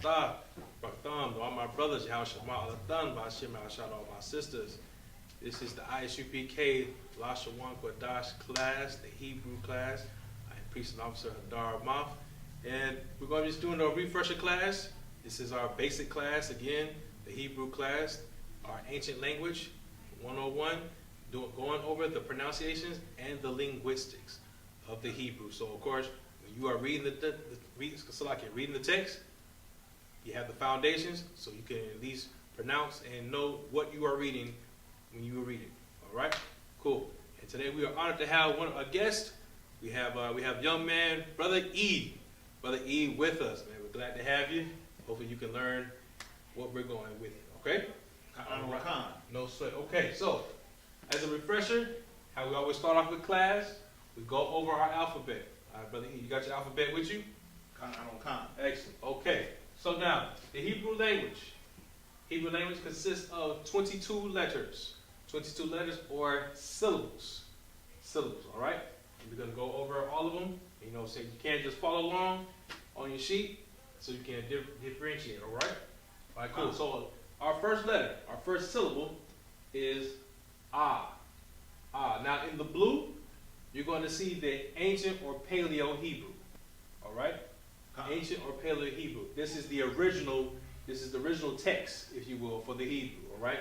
to all my brothers, all my sisters. This is the I.S.U.P.K. Lashawan Qadash class, the Hebrew class. I'm Priest and Officer Hadar Mouth. And we're going to be just doing a refresher class. This is our basic class, again, the Hebrew class, our ancient language, 101, going over the pronunciations and the linguistics of the Hebrew. So, of course, when you are reading reading the text, you have the foundations, so you can at least pronounce and know what you are reading when you are reading. All right, cool. And today we are honored to have a guest. We have young man, Brother E, with us. Man, we're glad to have you. Hopefully, you can learn what we're going with. Okay. All right. No sweat. Okay, so as a refresher, how we always start off with class, we go over our alphabet. All right, Brother E, you got your alphabet with you? Excellent. Okay. So now, the Hebrew language. Hebrew language consists of 22 letters. 22 letters or syllables. Syllables, all right? And we're going to go over all of them. You know, so you can't just follow along on your sheet, so you can differentiate, all right? All right, cool. So our first letter, our first syllable is ah. Ah. Now, in the blue, you're going to see the ancient or Paleo Hebrew, all right? Ancient or Paleo Hebrew. This is the original text, if you will, for the Hebrew, all right?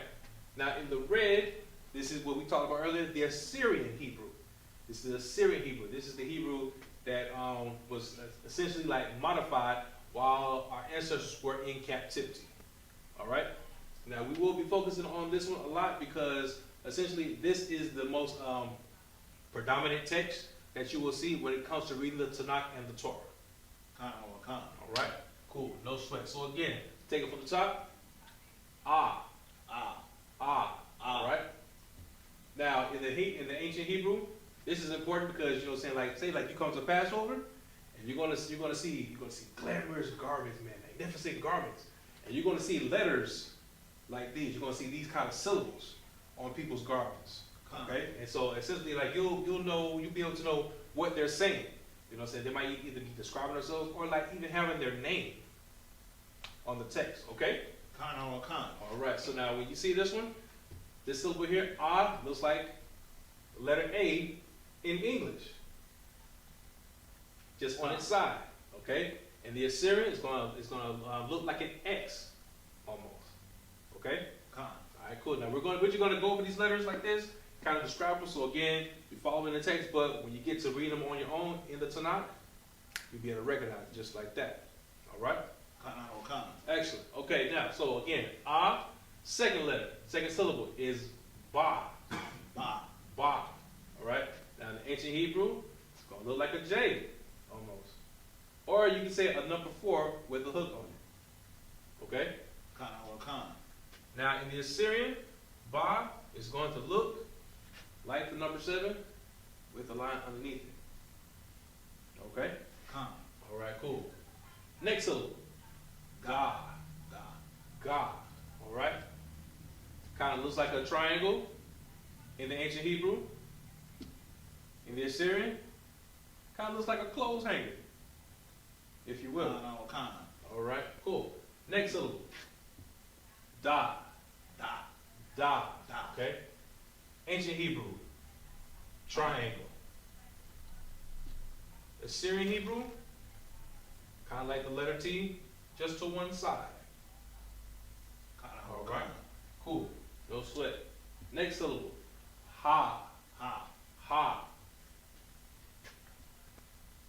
Now, in the red, this is what we talked about earlier, the Assyrian Hebrew. This is the Assyrian Hebrew. This is the Hebrew that was essentially like modified while our ancestors were in captivity, all right? Now, we will be focusing on this one a lot because essentially this is the most predominant text that you will see when it comes to reading the Tanakh and the Torah. All right, cool, no sweat. So again, take it from the top. Ah, ah, ah. All right. Now, in the ancient Hebrew, this is important because you know, say you come to Passover, and you're gonna see glamorous garments, man, magnificent garments, and you're gonna see letters like these. You're gonna see these kind of syllables on people's garments. Okay, and so essentially, like you'll be able to know what they're saying. You know what I'm saying? They might either be describing themselves or like even having their name on the text, okay? All right, so now when you see this one, this syllable here, ah, looks like letter A in English. Just on its side, okay? And the Assyrian is gonna look like an X almost, okay? All right, cool. Now we're gonna go over these letters like this, kind of describe them. So again, you're following the text, but when you get to read them on your own in the Tanakh, you'll be able to recognize it just like that. All right? Excellent. Okay, now, so again, ah, second letter, second syllable is ba. Ba. Ba. All right? Now in the ancient Hebrew, it's going to look like a J almost. Or you can say a number 4 with a hook on it. Okay? Now in the Assyrian, ba is going to look like the number 7 with a line underneath it. Okay? All right, cool. Next syllable. God. God. All right? Kind of looks like a triangle in the ancient Hebrew. In the Assyrian, kind of looks like a clothes hanger, if you will. All right, cool. Next syllable. Da. Okay? Ancient Hebrew. Triangle. Assyrian Hebrew, kind of like the letter T, just to one side. All right, cool. No sweat. Next syllable. Ha.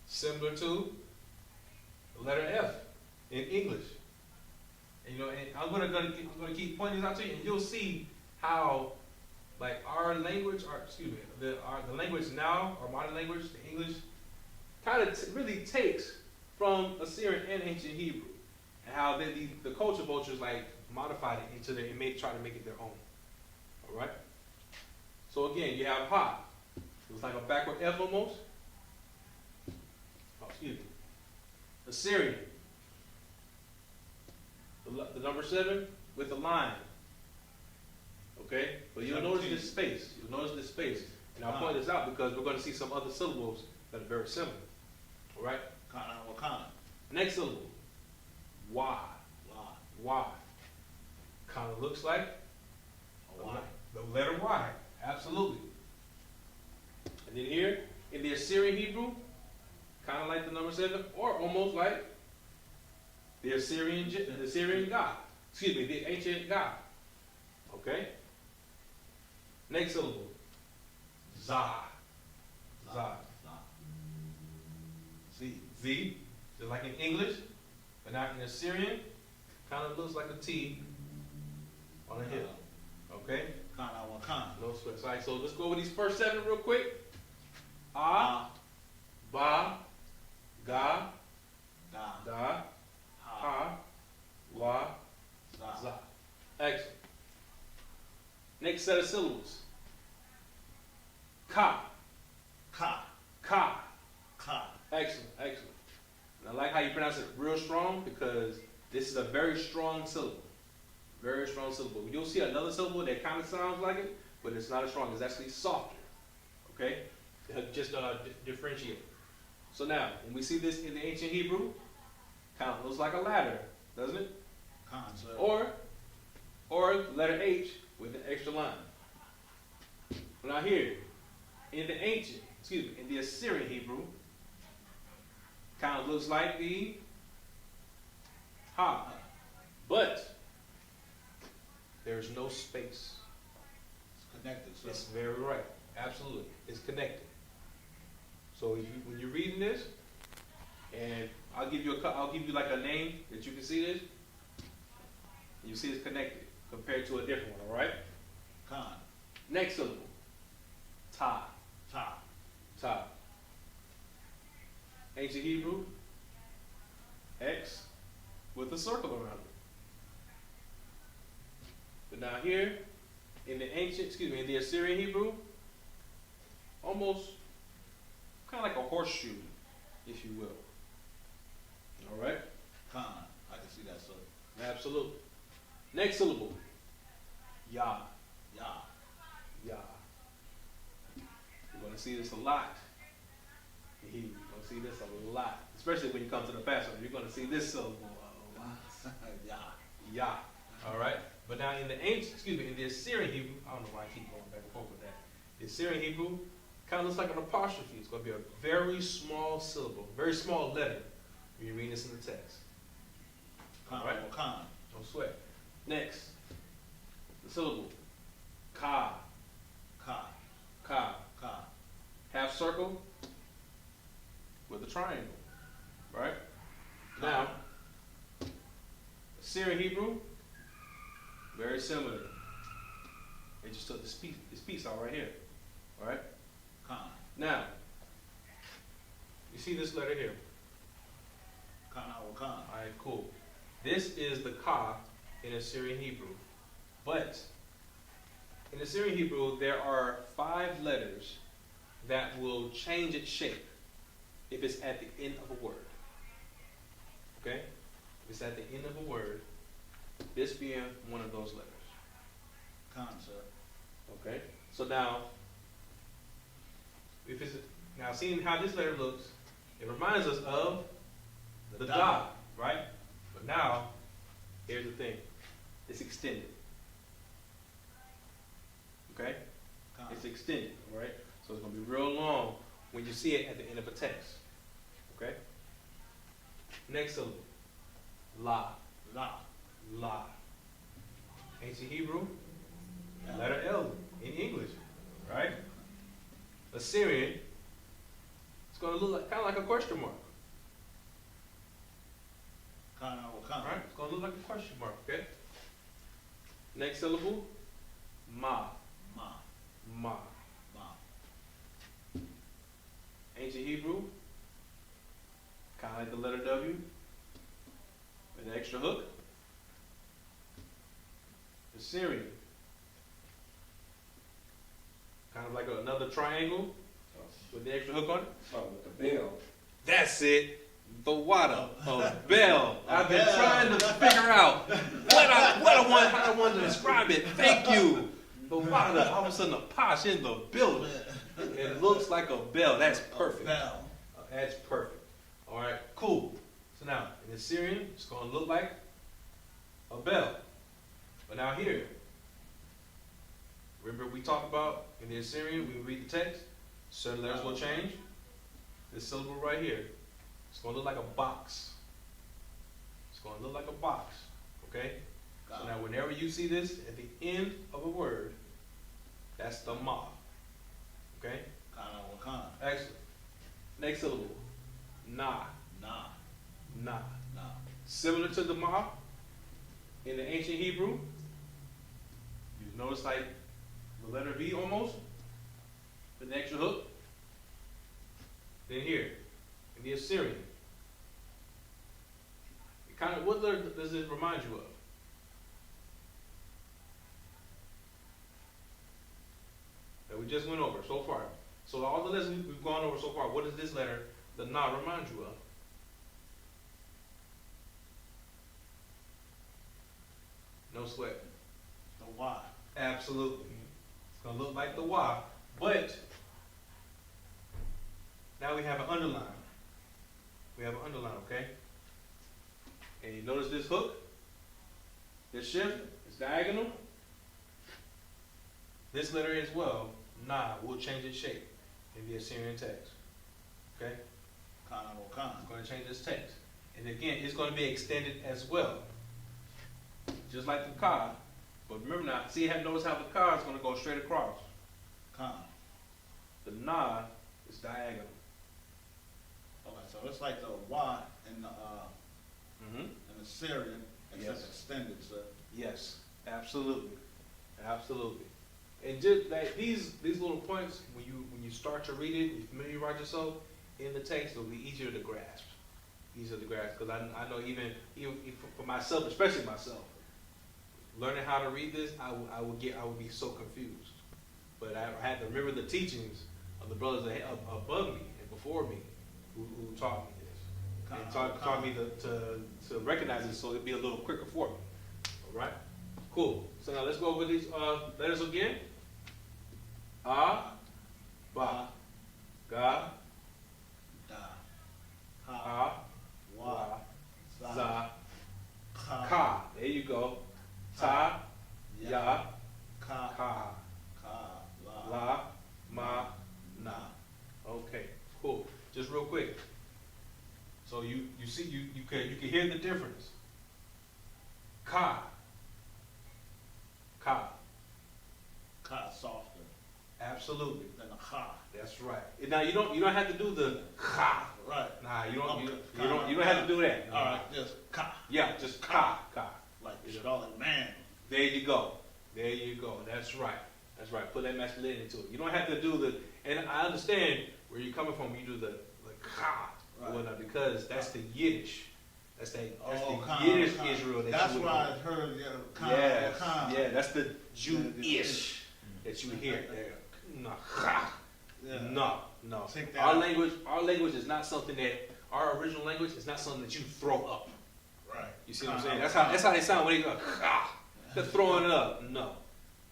Similar to the letter F in English. And, you know, and I'm gonna keep pointing this out to you, and you'll see how, like, our language, the language now, our modern language, the English, kind of really takes from Assyrian and ancient Hebrew, and how the culture vultures like modified it into and try to make it their own. All right. So again, you have ha. Looks like a backward F almost. Oh, excuse me. Assyrian. The number 7 with the line. Okay, but you'll notice this space. And I'll point this out because we're going to see some other syllables that are very similar. All right. Next syllable. Y. Y. Kind of looks like Y. the letter Y. Absolutely. And then here, in the Assyrian Hebrew, kind of like the number 7, or almost like the Assyrian God. Excuse me, the ancient God. Okay? Next syllable. Zah. Zah. Z. Z, just like in English, but now in Assyrian, kind of looks like a T on a hip. Okay? Khan, I want Khan. No sweat. All right, so let's go over these first 7 real quick. Ah, Ba, Ga, Da. Da, Ha. Ha, Wa, Za. Za. Excellent. Next set of syllables. Ka, Ka. Ka. Ka. Excellent, excellent. And I like how you pronounce it real strong because this is a very strong syllable. Very strong syllable. You'll see another syllable that kind of sounds like it, but it's not as strong. It's actually softer. Okay? Just differentiate. So now, when we see this in the ancient Hebrew, kind of looks like a ladder, doesn't it? Khan, sir. Or the letter H with an extra line. But now here, in the Assyrian Hebrew, kind of looks like the Ha. But there's no space. It's connected, sir. It's very right. Absolutely. It's connected. So when you're reading this, and I'll give you like a name that you can see this, you see it's connected compared to a different one, all right? Khan. Next syllable. Ta. Ta. Ta. Ancient Hebrew, X with a circle around it. But now here, in the Assyrian Hebrew, almost kind of like a horseshoe, if you will. All right? Khan. I can see that, sir. Absolutely. Next syllable. Ya. Ya. Ya. You're going to see this a lot. You're going to see this a lot. Especially when you come to the Passover. You're going to see this syllable a lot. Ya. Ya. All right? But now in the Assyrian Hebrew, I don't know why I keep going back and forth with that. The Assyrian Hebrew kind of looks like an apostrophe. It's going to be a very small syllable, very small letter when you read this in the text. Khan. All right? I want Khan. Don't sweat. Next, the syllable. Ka. Ka. Ka. Ka. Half circle with a triangle. Right? Now, Assyrian Hebrew, very similar. They just took this piece out right here. All right? Khan. Now, you see this letter here. Khan. I want Khan. All right, cool. This is the Ka in Assyrian Hebrew. But in Assyrian Hebrew, there are 5 letters that will change its shape if it's at the end of a word. Okay? If it's at the end of a word, this being one of those letters. Khan, sir. Okay? So now, seeing how this letter looks, it reminds us of the Da, right? But now, here's the thing. It's extended. Okay? Khan. It's extended, all right? So it's going to be real long when you see it at the end of a text. Okay? Next syllable. La. La. La. Ancient Hebrew, Yeah. letter L in English, right? Assyrian, it's going to look like, kind of like a question mark. Khan. I want All Khan. right? It's going to look like a question mark, okay? Next syllable. Ma. Ma. Ma. Ma. Ancient Hebrew, kind of like the letter W, with an extra hook. Assyrian, kind of like another triangle with the extra hook on it. Oh, with the bell. That's it. The water of bell. I've been bell. trying to figure out how I want to describe it. Thank you. The water. All of a sudden, a posh in the building. It looks like a bell. That's perfect. Bell. That's perfect. All right, cool. So now, in Assyrian, it's going to look like a a bell. But now here, remember we talked about in the Assyrian, we read the text, certain letters will change. This syllable right here, it's going to look like a box. It's going to look like a box, okay? So now whenever you see this at the end of a word, that's the ma, okay? Excellent. Next syllable, na. Na. Similar to the ma in the ancient Hebrew, you notice like the letter V almost, with an extra hook. Then here, in the Assyrian, it kind of, what letter does it remind you of? That we just went over so far. So all the letters we've gone over so far, what does this letter, the na, remind you of? No sweat. The Y. Absolutely. It's going to look like the Y, but now we have an underline. We have an underline, okay? And you notice this hook, this shift, it's diagonal. This letter as well, na, will change its shape in the Assyrian text, okay? It's going to change this text. And again, it's going to be extended as well. Just like the ka, but remember now, see how, notice how the ka is going to go straight across. The na is diagonal. Okay, so it's like the Y in the in the Syrian, except Yes. extended, sir. Yes, absolutely, absolutely. And just like these little points, when you start to read it, you familiarize yourself in the text, it'll be easier to grasp. Easier to grasp, because I know even for myself, especially myself, learning how to read this, I would be so confused. But I had to remember the teachings of the brothers above me and before me who taught me this. And taught me to recognize it so it'd be a little quicker for me. All right? Cool. So now let's go over these letters again. A, ba, ga, Da. ha, Wa. wa, Za. za, Ka. ka. There you go. Ta, ya, Ka. ka, Ka. La. la, ma, na. Na. Okay, cool. Just real quick. So you see you can hear the difference. Ka. Ka. Ka softer Absolutely. than the Ka. That's right. Now you don't have to do the ka. Right. Nah, you don't Okay. have to do that. All right, just Ka. Yeah, just ka. Like Charlotte Man. There you go. There you go. That's right. That's right. Put that masculinity into it. You don't have to do the, and I understand where you're coming from when you do the ka or whatnot, because that's the Yiddish. That's the Yiddish Israel that that's you would why hear. I heard Yes, Ka. yeah, that's the Jewish that you hear there. No, ha. Yeah. No. Take that Our out. language is not something that, our original language is not something that you throw up. Right. You see what I'm saying? That's how they sound when they go, ha. They're throwing it up. No.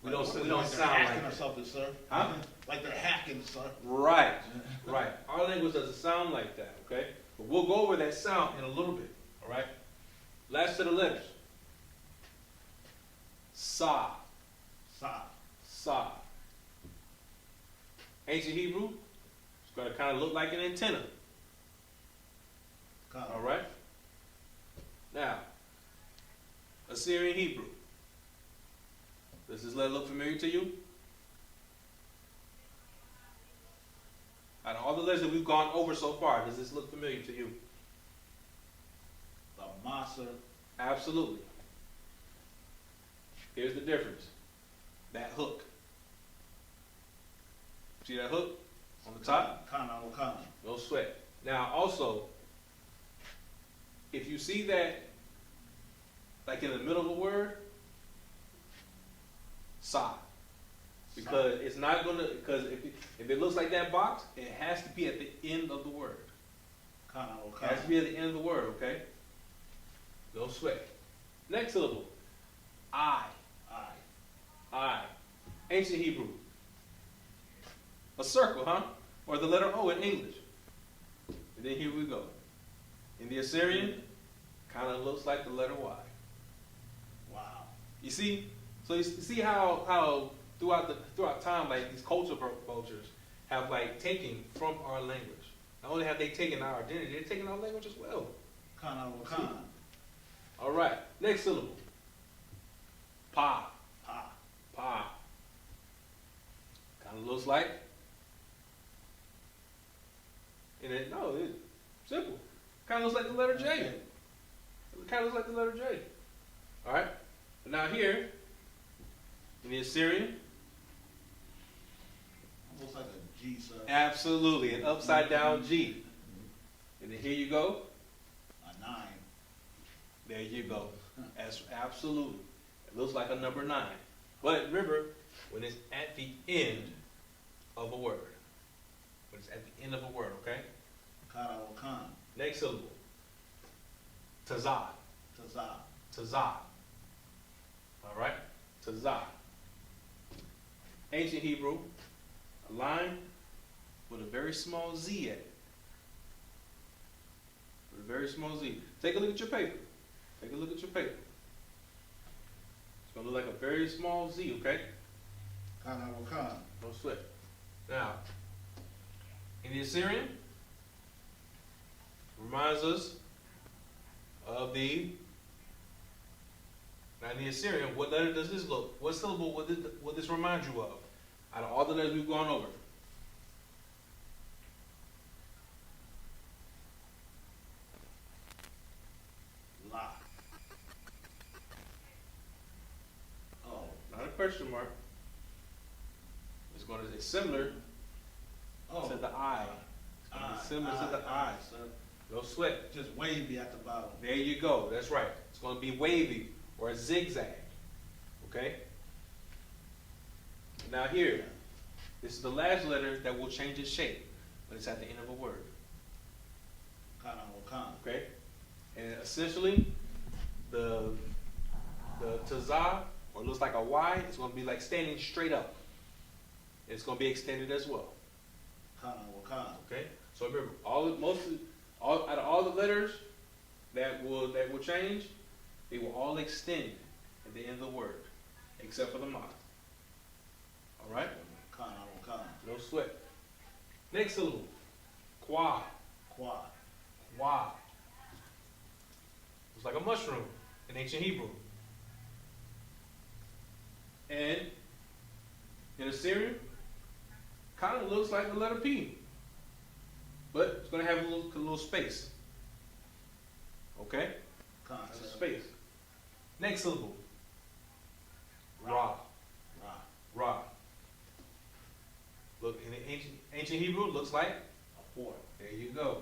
We don't sound like or that. something, sir. Huh? Like they're hacking, sir. Right. Our language doesn't sound like that, okay? But we'll go over that sound in a little bit, all right? Last set of letters. Sa. Sa. Ancient Hebrew, it's going to kind of look like an antenna, Ka. all right? Now, Assyrian Hebrew. Does this letter look familiar to you? Out of all the letters that we've gone over so far, does this look familiar to you? The Masa. Absolutely. Here's the difference. That hook. See that hook on the top? Kana. No sweat. Now also, if you see that, like in the middle of a word, sa. Because it's not gonna, because if it looks like that box, it has to be at the end of the word. Kana. It has to be at the end of the word, okay? No sweat. Next syllable. I. Ancient Hebrew. A circle, huh? Or the letter O in English. And then here we go. In the Assyrian, kind of looks like the letter Y. You see? So you see how throughout time, like these cultures have like taken from our language. Not only have they taken our identity, they're taking our language as well. Kana. All right. Next syllable. Pa. Pa. Pa. Kind of looks like. And it's simple. Kind of looks like the letter J. Okay. It kind of looks like the letter J. All right. But now here, in the Assyrian, Almost like a G, sir. absolutely, an upside down G. And then here you go. A 9. There you go. That's absolutely. It looks like a number 9. But remember, when it's at the end of a word. When it's at the end of a word, okay? Kana. Next syllable. Tazah. Taza. Tazah. All right? Tazah. Ancient Hebrew, a line with a very small Z at it. With a very small Z. Take a look at your paper. Take a look at your paper. It's going to look like a very small Z, okay? Kana. No sweat. Now, in the Assyrian, reminds us of the. Now, in the Assyrian, what letter does this look? What syllable would this remind you of? Out of all the letters we've gone over. La. Oh. Not a question mark. It's similar to the I. It's going to be similar to the I. Sir. No sweat. Just wavy at the bottom. There you go. That's right. It's going to be wavy or a zigzag. Okay? Now here, this is the last letter that will change its shape, but it's at the end of a word. Kana. Okay? And essentially, the tazah, or it looks like a Y, it's going to be like standing straight up. It's going to be extended as well. Kana. Okay? So remember, out of all the letters that will change, they will all extend at the end of the word, except for the ma. All right? Kana. No sweat. Next syllable. Qua. Qua. It's like a mushroom in ancient Hebrew. And in Assyrian, kind of looks like the letter P. But it's going to have a little space. Okay? Kana. That's a space. Next syllable. Ra. Look, in the ancient Hebrew, it looks like A 4. there you go.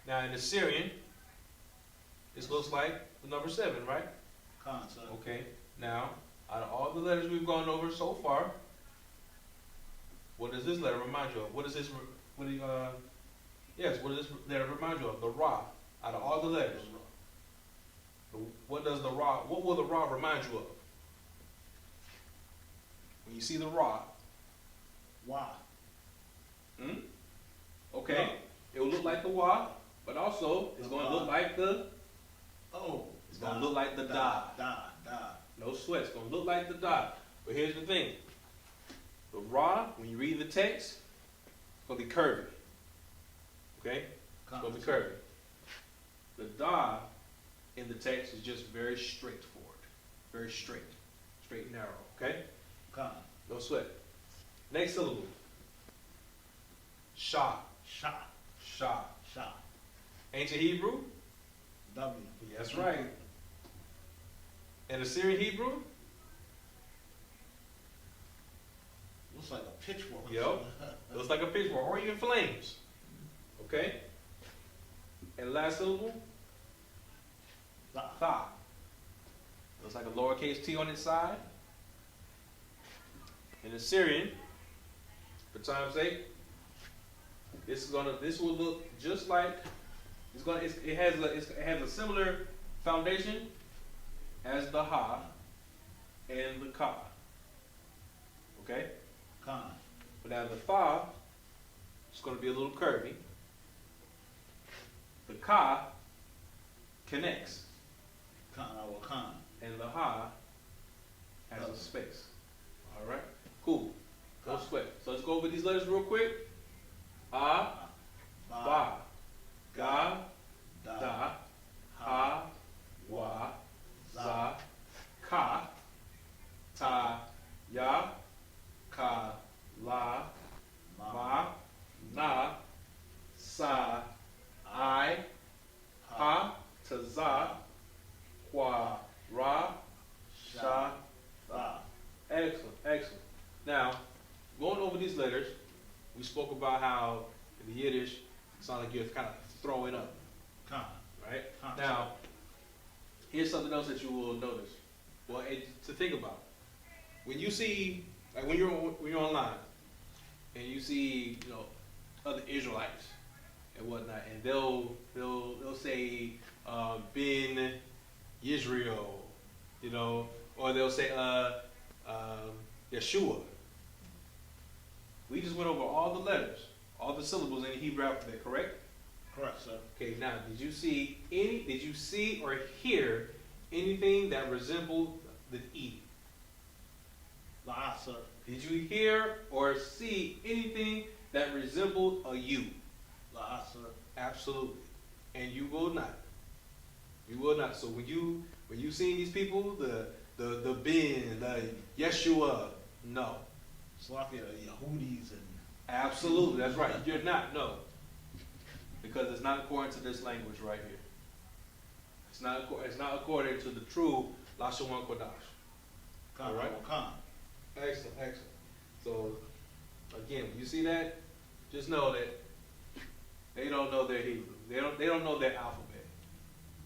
Now in Assyrian, this looks like the number 7, right? Kana, sir. Okay. Now, out of all the letters we've gone over so far, what does this letter remind you of? What does this letter remind you of? The Ra. Out of all the letters, what will the Ra remind you of? When you see the Ra, Wa. okay, it will look like the Wa, but also it's going to look like the. Oh. It's going to look like the Da. Da. No sweat. It's going to look like the Da. But here's the thing: the Ra, when you read the text, it's going to be curvy. Okay, it's going to be curvy. The Da in the text is just very straightforward, very straight and narrow. Okay. Kana. No sweat. Next syllable. Shah. Sha. Ancient Hebrew? W. That's right. In Assyrian Hebrew? Looks like a pitchfork. Yep. Looks like a pitchfork or even flames. Okay? And last syllable? Tha. Looks like a lowercase t on its side. In Assyrian, for time's sake, this will look just like it has a similar foundation as the ha and the ka. Okay? Kana. But now the tha is going to be a little curvy. The ka connects. Khan. And the ha has a space. All right, cool. No sweat. So let's go over these letters real quick. A, ba, ga, da, ha, wa, za, ka, ta, ya, ka, la, ma, na, sa, I, ha, ta, za, qua, ra, sha, tha. Excellent, excellent. Now, going over these letters, we spoke about how in the Yiddish, it sounds like you're kind of throwing up, Khan. right? Khan. Now, here's something else that you will notice. Well, to think about. When you see, like when you're online, and you see, you know, other Israelites and whatnot, and they'll say Ben Israel, you know, or they'll say Yeshua. We just went over all the letters, all the syllables in the Hebrew alphabet, correct? Correct, sir. Okay, now did you see or hear anything that resembled the E? La, sir. Did you hear or see anything that resembled a U? La, sir. Absolutely. And you will not. You will not. So when you see these people, the Ben, the Yeshua, no. It's like the Yehudis and... Absolutely, that's right. You're not, no. Because it's not according to this language right here. It's not according to the true Lashawan Qadash. Khan. All right? Khan. Excellent, excellent. So, again, when you see that, just know that they don't know their Hebrew. They don't know their alphabet,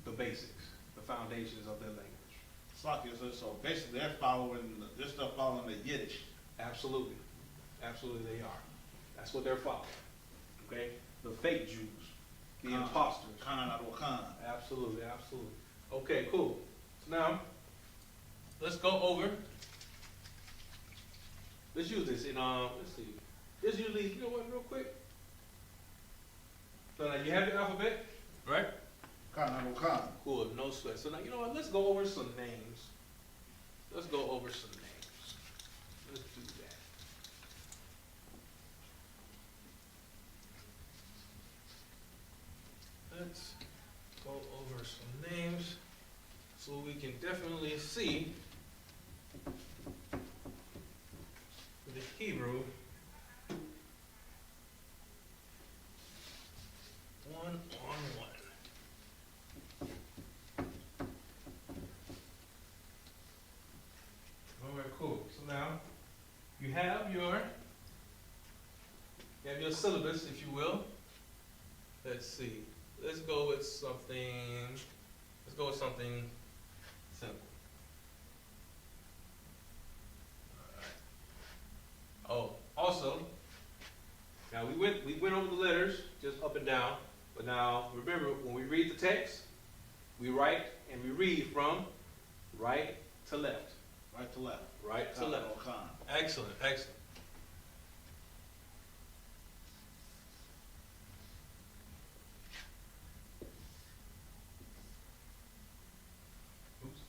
the basics, the foundations of their language. So basically they're following the Yiddish. Absolutely. Absolutely they are. That's what they're following. Okay? The fake Jews. The imposters. Khan. Absolutely, absolutely. Okay, cool. So now, let's go over. Let's use this in, let's see. This usually, you know what, real quick? So now you have the alphabet, right? Khan. Cool, no sweat. So now, you know what, let's go over some names. Let's go over some names. Let's do that. Let's go over some names so we can definitely see the Hebrew one-on-one. All right, cool. So now you have your syllabus, if you will. Let's see. Let's go with something. Let's go with something simple. Oh, also, now we went over the letters just up and down, but now remember when we read the text, we write and we read from right to left. Right to left. Right to left. Khan. Excellent, excellent. Oops.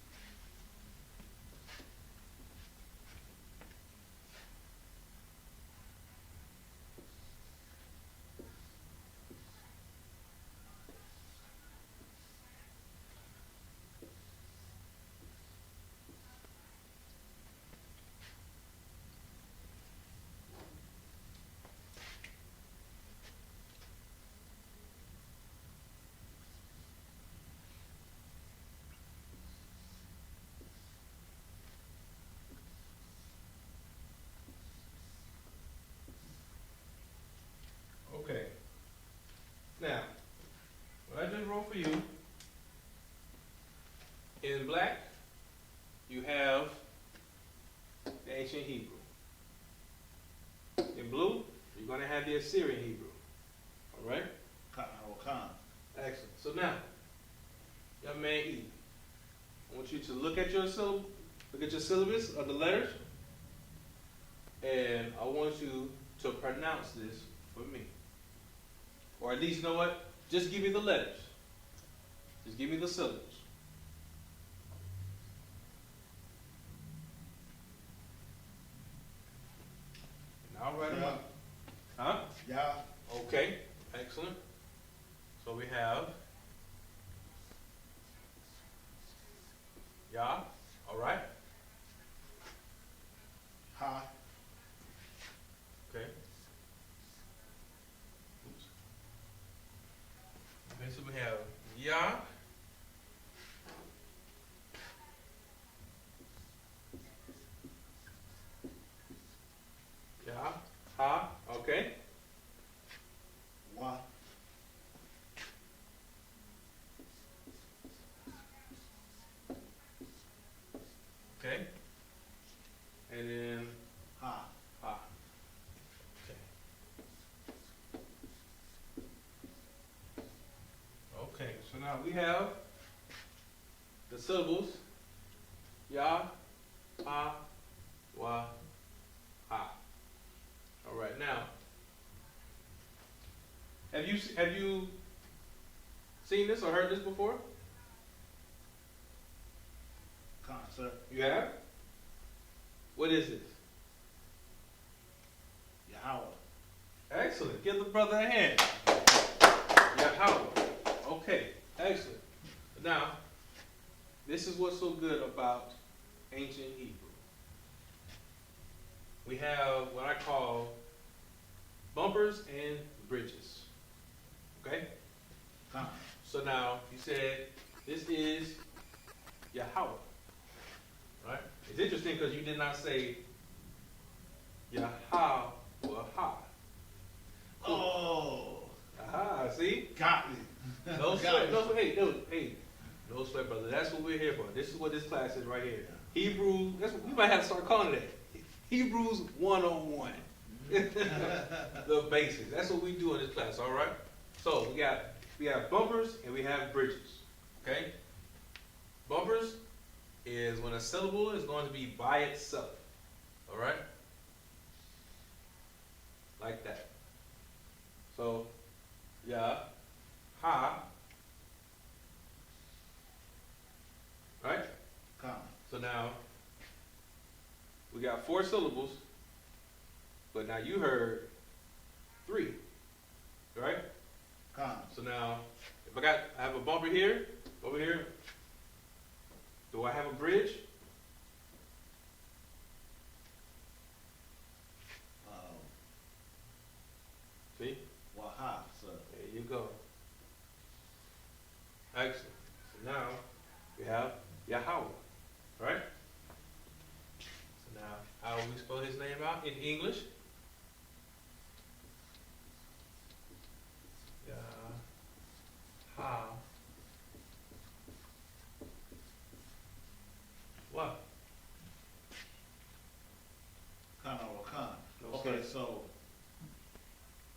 Okay. Now, what I just wrote for you, in black, you have the ancient Hebrew. In blue, you're going to have the Assyrian Hebrew. All right? Khan. Excellent. So now, young man E, I want you to look at your syllabus of the letters, and I want you to pronounce this for me. Or at least, you know what? Just give me the letters. Just give me the syllables. I'll write them Yeah. up. Huh? Yeah. Okay, excellent. So we have Yah, all right. Ha. Okay. Oops. Okay, so we have Yah, Yah, Ha, okay. Wa. Okay. And then Ha. Ha. Okay. Okay, so now we have the syllables Yah, Ha, Wa, Ha. All right, now, have you seen this or heard this before? Con, sir. You have? What is this? Yahweh. Excellent. Give the brother a hand. Yahweh. Okay, excellent. Now, this is what's so good about ancient Hebrew. We have what I call bumpers and bridges. Okay? Con. So now, you said this is Yahweh. Right? It's interesting because you did not say Yahweh. Oh. Aha, see? Got me. No sweat, no sweat. Hey, no sweat, brother. That's what we're here for. This is what this class is right here. Hebrew, that's what, we might have to start calling it that. Hebrews 101. The basics. That's what we do in this class, all right? So we have bumpers and we have bridges. Okay? Bumpers is when a syllable is going to be by itself. All right? Like that. So, yeah, ha, right? Con. So now, we got 4 syllables, but now you heard 3, right? Con. So now, if I have a bumper here, over here, do I have a bridge? See? Waha, sir. There you go. Excellent. So now, we have Yahweh, right? So now, how will we spell his name out in English? Yah. What? Con or con. No Okay, sweat. so.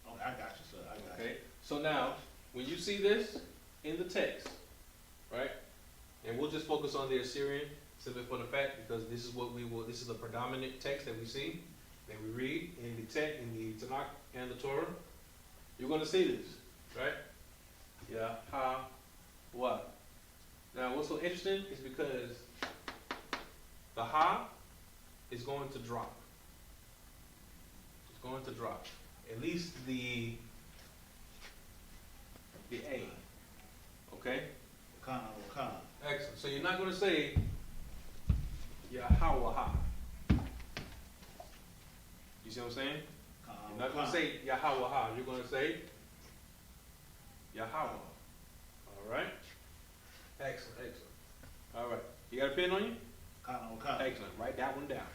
Okay, I got you, sir. I got you. Okay. So now, when you see this in the text, right? And we'll just focus on the Assyrian simply for the fact because this is the predominant text that we see, that we read in the text, in the Tanakh and the Torah. You're going to see this, right? Yahweh. Now, what's so interesting is because the ha is going to drop. It's going to drop. At least the A. Okay? Con or con. Excellent. So you're not going to say Yahweh. You see what I'm saying? Con You're not going to say Yahweh. You're going to say Yahweh. All right? Excellent, excellent. All right. You got a pen on you? Con or con. Excellent. Write that one down.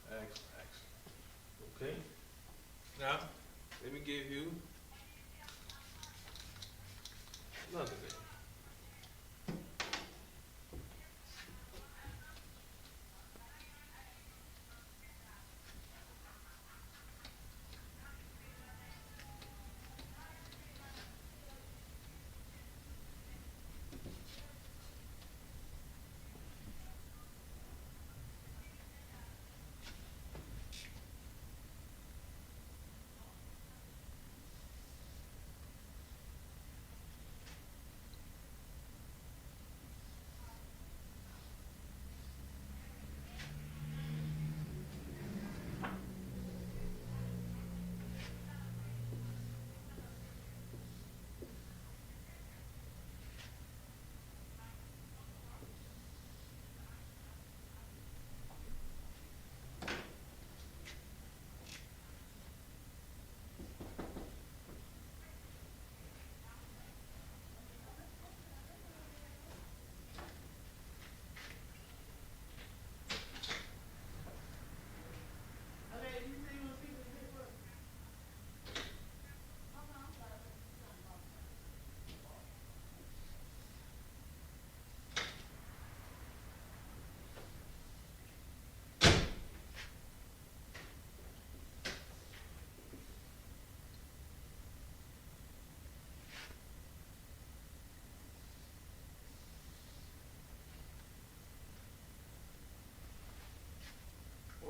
Excellent, excellent. Okay. Now, let me give you another name.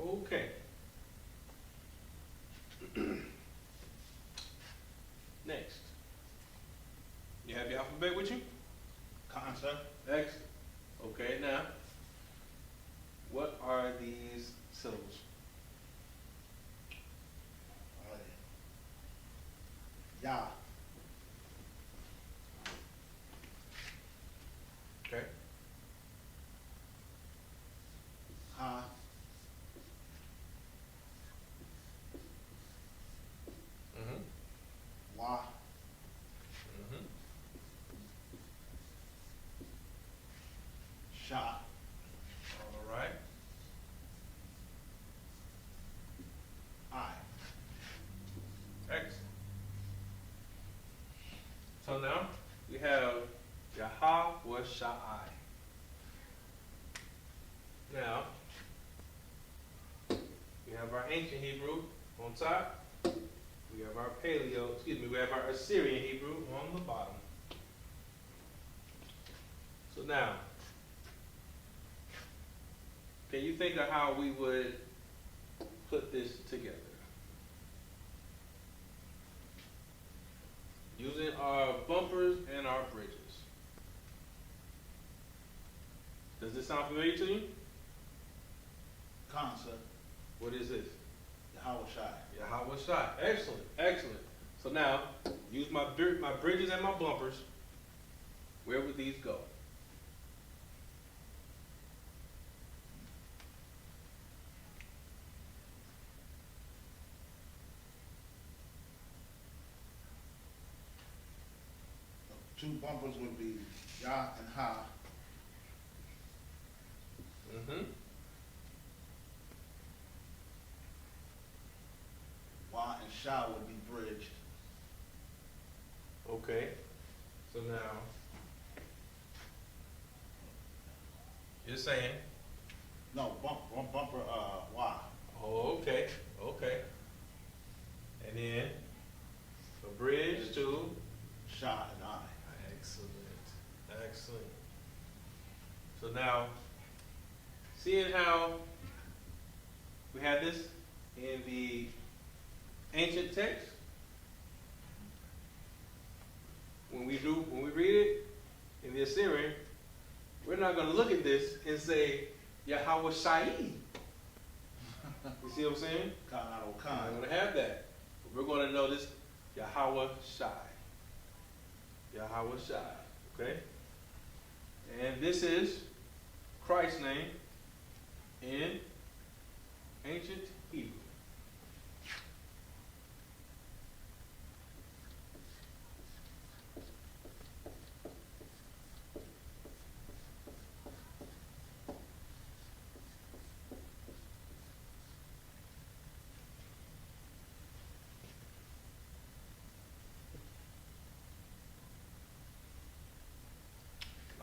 Okay. Next. You have your alphabet with you? Concept. Excellent. Okay, now, what are these syllables? Yah. Okay. Ha. Mm-hmm. Wa. Mm-hmm. Sha. All right. I. Excellent. So now we have Yahweh Shai. Now we have our ancient Hebrew on top. We have our we have our Assyrian Hebrew on the bottom. So now, can you think of how we would put this together? Using our bumpers and our bridges. Does this sound familiar to you? Concept. What is this? Yahweh Shai. Yahweh Shai. Excellent, excellent. So now, use my bridges and my bumpers. Where would these go? The two bumpers would be Yah and Ha. Mm-hmm. Wa and Sha would be bridged. Okay. So now, you're saying, No, one bumper, Wa. oh, okay, okay. And then, a bridge to Sha and I. excellent, excellent. So now, seeing how we had this in the ancient text, when we read it in the Assyrian, we're not going to look at this and say Yahweh Shai. You see what I'm saying? Khan We're not Khan. going to have that. But we're going to know this Yahweh Shai. Yahweh Shai. Okay? And this is Christ's name in ancient Hebrew.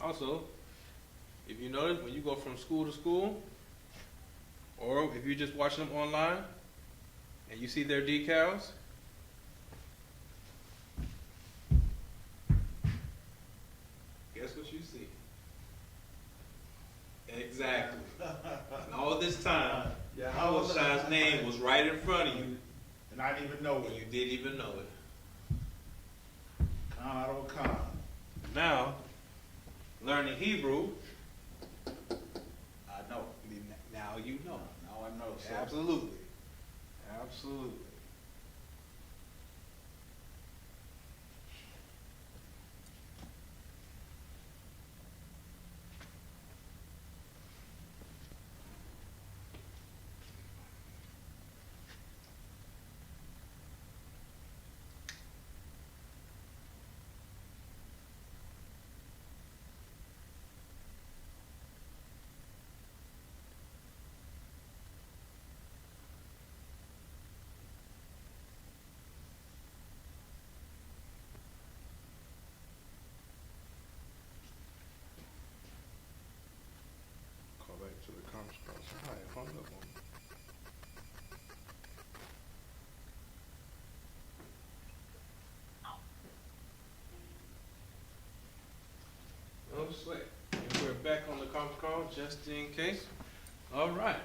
Also, if you notice, when you go from school to school, or if you're just watching them online, and you see their decals, guess what you see? Exactly. And all this time, Yahanna's name was right in front of you. And I didn't even know And it. you didn't even know it. Con. Now, learning Hebrew, I know. now you know. Now I know. So. Absolutely. Absolutely. Call back to the conference call. Hi, I hung up on me. No sweat. And we're back on the conference call just in case. All right.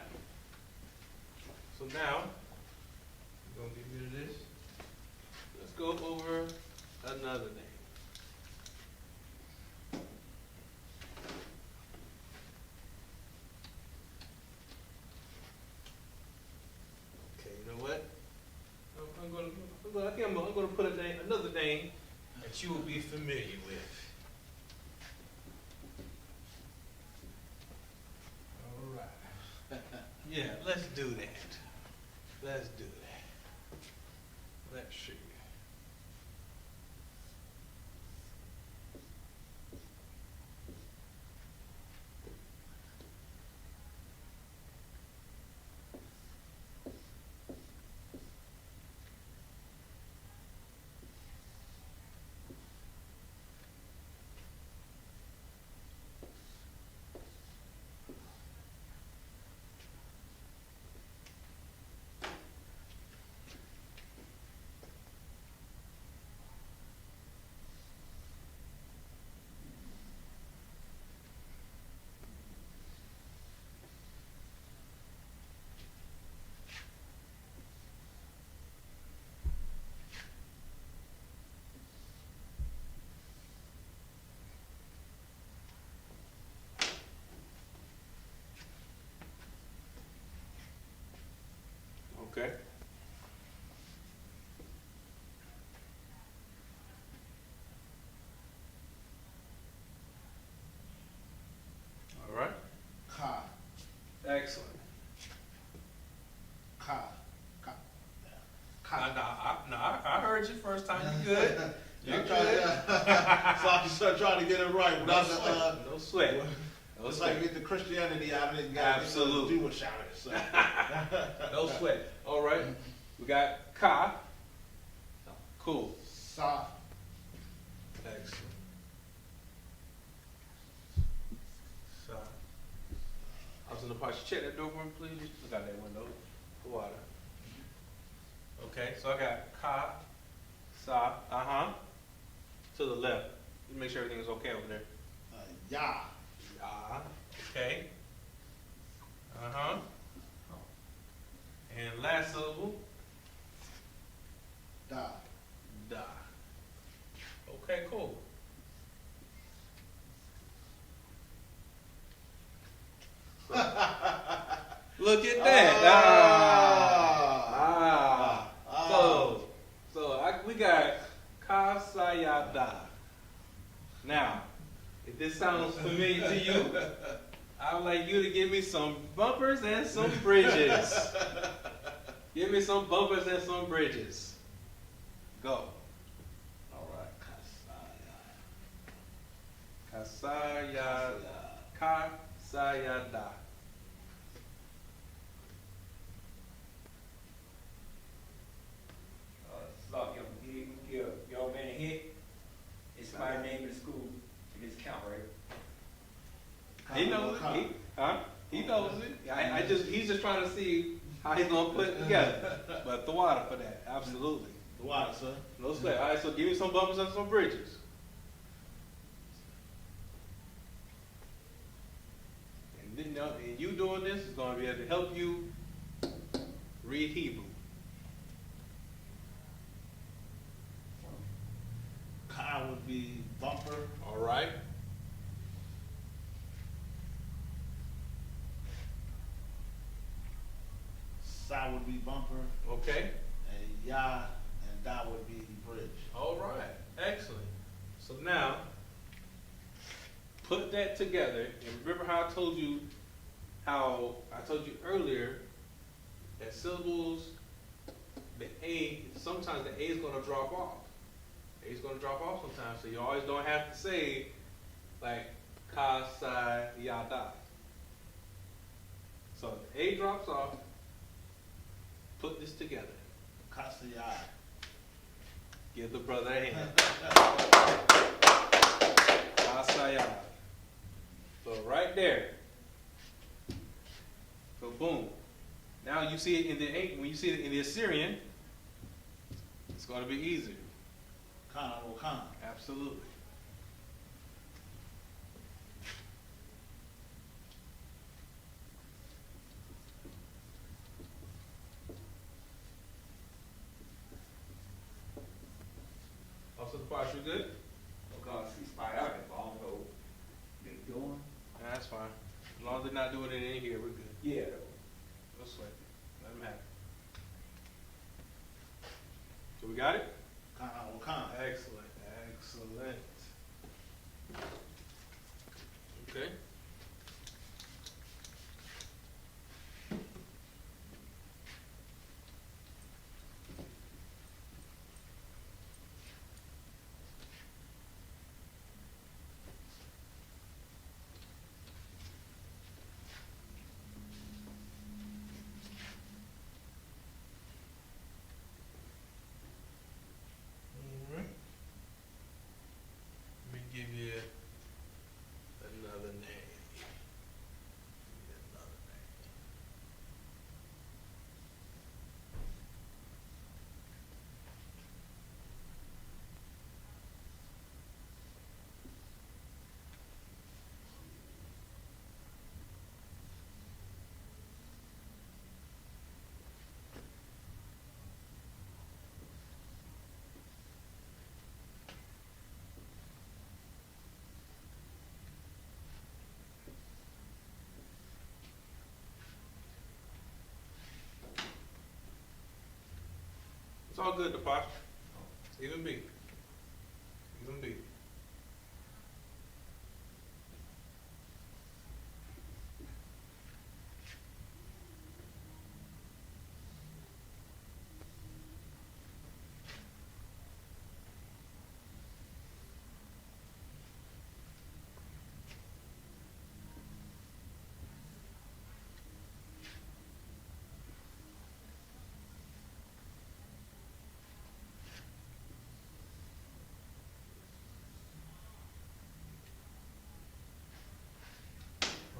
So now, we're going to get rid of this. Let's go over another name. Okay, you know what? I think I'm going to put another name that you will be familiar with. All right. Yeah, let's do that. Let's do that. Let's see. Okay. All right. Ka. Excellent. Ka. I heard you first time. You good? You I'm good? so I can start trying to get it right. No sweat. No sweat. No It's sweat. like get the Christianity out of it. Absolutely. Do what shout it. So. No sweat. All right. We got Ka. Cool. Sa. Excellent. So, I was in the part. Check that door for me, please. Look out that window. The water. Okay, so I got Ka, Sa, to the left. Let me make sure everything is okay over there. Ya. Ya, okay. And last syllable, Da. Da. Okay, cool. Look at that. We got Kasayada. Now, if this sounds familiar to you, I would like you to give me some bumpers and some bridges. Give me some bumpers and some bridges. Go. All right. Kasayada. Kasayada. Start your man hit. It's my name in the school. It is count, right? he's just trying to see how he's gonna put it together. But the water for that, absolutely. The water, sir. No sweat. All right, so give me some bumpers and some bridges. And then, and you doing this is gonna be able to help you read Hebrew. Ka would be bumper. All right. Sa would be bumper. Okay. And Ya and Da would be bridge. All right. Excellent. So now, put that together, and remember how I told you earlier that syllables, the A, sometimes the A is going to drop off. A is going to drop off sometimes, so you always don't have to say like ka, sa, ya, da. So the A drops off. Put this together. Kasaya. Give the brother a hand. Kasaya. So right there. So boom. Now you see it in the, when you see it in the Assyrian, it's going to be easier. Kana will Kana. Absolutely. Also, the parts you good? Because he's biotic, although they doing. Yeah, that's fine. As long as they're not doing it in here, we're good. Yeah. No sweat. Let them have it. So we got it? Kana will Kana. Excellent. Excellent. Okay. Alright. Let me give you another name. Another name. It's all good, the pot. Even B. Even B.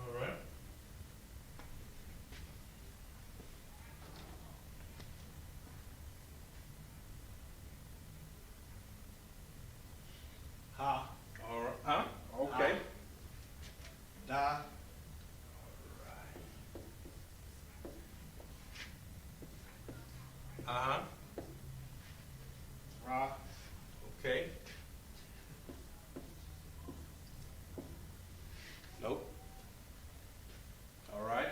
All right. Ha. All right. Huh? Okay. Da. Uh-huh. Ra. Okay. Nope. All right.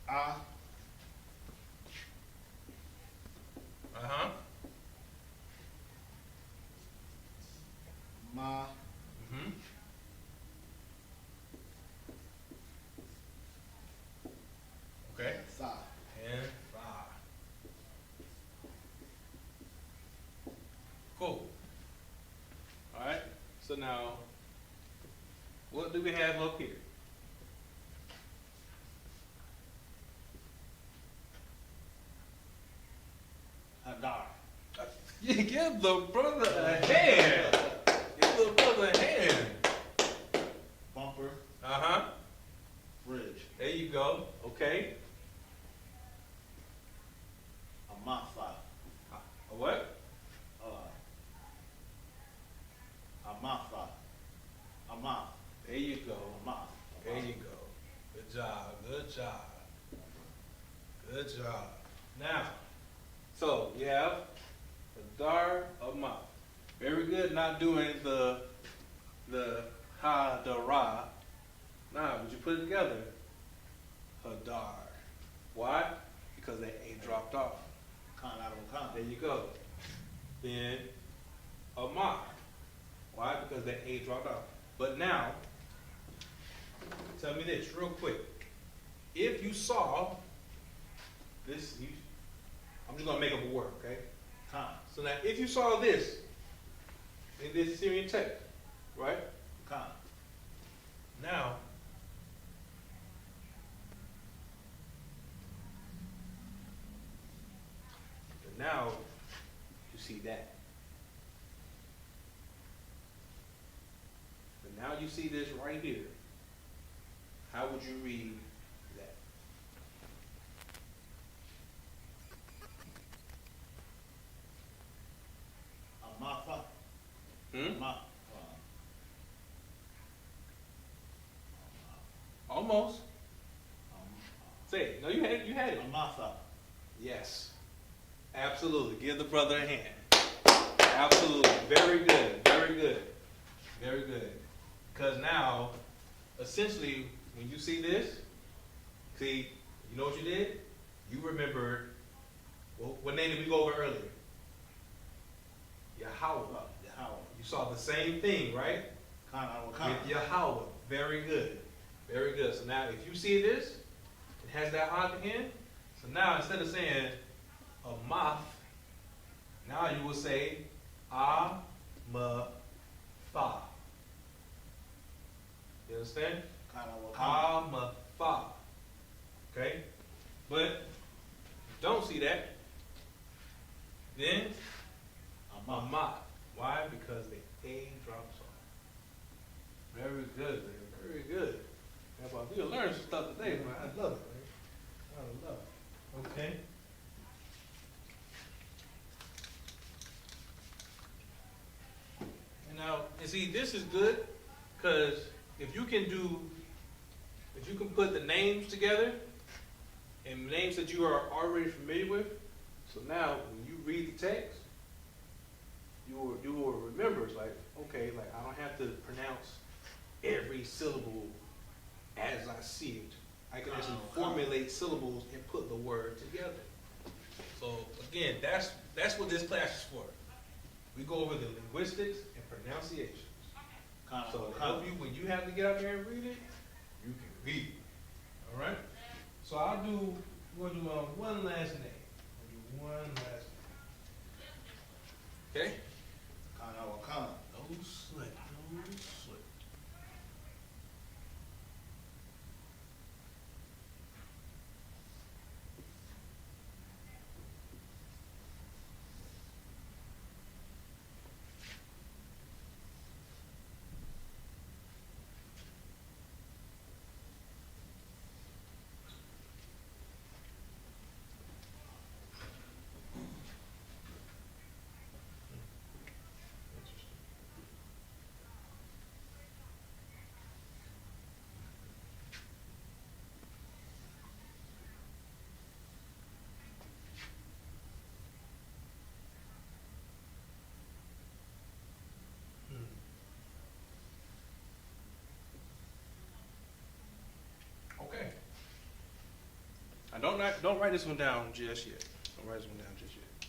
Ah. Uh-huh. Ma. Mm-hmm. Okay. Sa. And Ra. Cool. All right. So now, what do we have up here? Hadar. Give the brother a hand. Give the brother a hand. Bumper. Uh-huh. Bridge. There you go. Okay. Okay. Amafa. A what? Amafa. Amaf. There you go. Amaf. There you go. Good job. Good job. Good job. Now, so you have Hadar Amaf. Very good. Not doing the Ha-da-ra. Now, would you put it together? Hadar. Why? Because that A dropped off. Khan out of Khan. There you go. Then Amaf. Why? Because that A dropped off. But now, tell me this real quick. If you saw this, I'm just going to make up a word, okay? Khan. So now, if you saw this in this Syrian text, right? Khan. Now, you see that. But now you see this right here. How would you read that? Amafa. Amaf. Almost. Say it. No, you had it. Amafa. Yes. Absolutely. Give the brother a hand. Absolutely. Very good. Very good. Very good. Because now, essentially, when you see this, see, you know what you did? You remembered, well, what name did we go over earlier? Yahweh. Yahweh. You saw the same thing, right? Khan out of Khan. With Yahweh. Very good. Very good. So now, if you see this, it has that odd again. So now, instead of saying a moth, now you will say a-ma-fa. You understand? Khan out of Khan. A-ma-fa. Okay? But don't see that. Then Amaf. Amaf. Why? Because the A drops off. Very good, man. Very good. That's why we learned some stuff today, man. I love it, man. I love it. Okay. And now, and see, this is good because if you can put the names together and names that you are already familiar with, so now when you read the text, you will remember. It's like, okay, like I don't have to pronounce every syllable as I see it. I can actually formulate syllables and put the word together. So again, that's what this class is for. We go over the linguistics and pronunciations. Khan So out of to Khan. help you when you have to get out there and read it, you can read it. All right. So we're gonna do one last name. We'll do one last name. Okay. Khan out of Khan. No slip. No slip. Okay. I don't write this one down just yet. Don't write this one down just yet.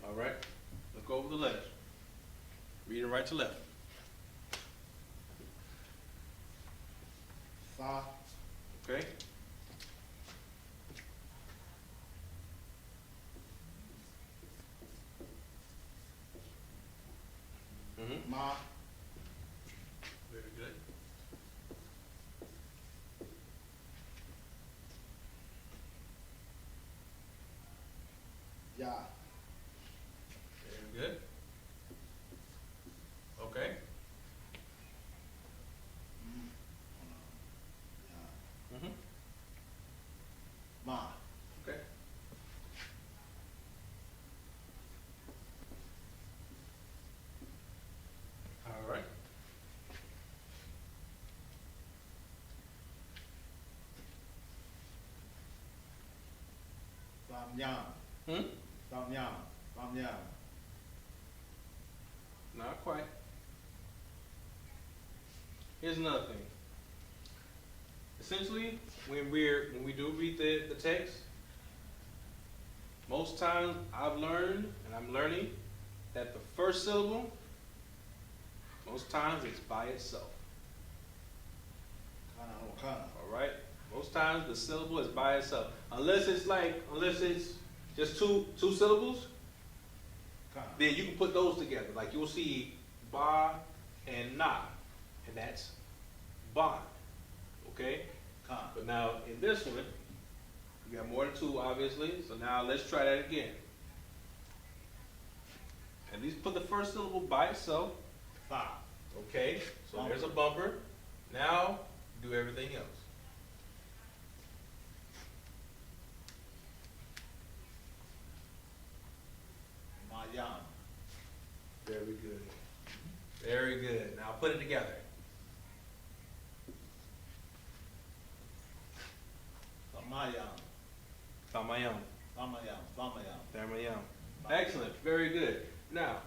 All right. Look over the letters. Read it right to left. Fa. Okay. Mm-hmm. Ma. Very good. Ya. Very good. Okay. Ya. Mm-hmm. Yam. Hmm? Yam. Yam. Not quite. Here's another thing. Essentially, when we do read the text, most times I've learned, and I'm learning, that the first syllable, most times it's by itself. All right? Most times the syllable is by itself. Unless it's just two syllables, then you can put those together. Like you'll see ba and na, and that's bond. Okay? But now in this one, you got more than two, obviously. So now let's try that again. At least put the first syllable by itself. Five. Okay? So there's a bumper. Now do everything else. Yam. Very good. Very good. Now put it together. Tamayam. Tamayam. Excellent. Very good. Now,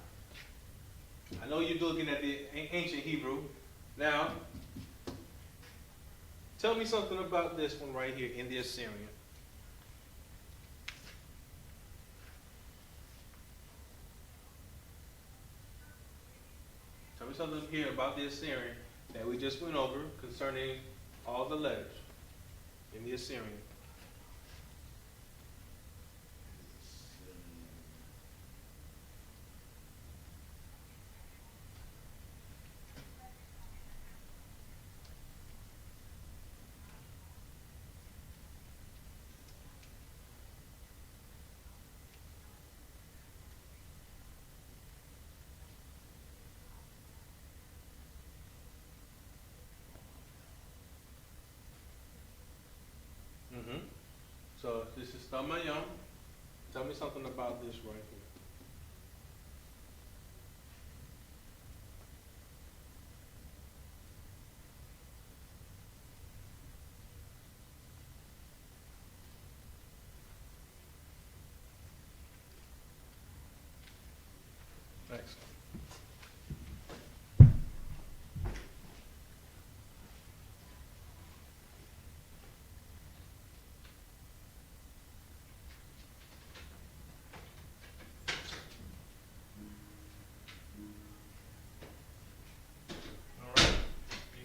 I know you're looking at the ancient Hebrew. Now, tell me something about this one right here in the Assyrian. Tell me something here about the Assyrian that we just went over concerning all the letters in the Assyrian. So this is Tamayam. Tell me something about this right here. Excellent.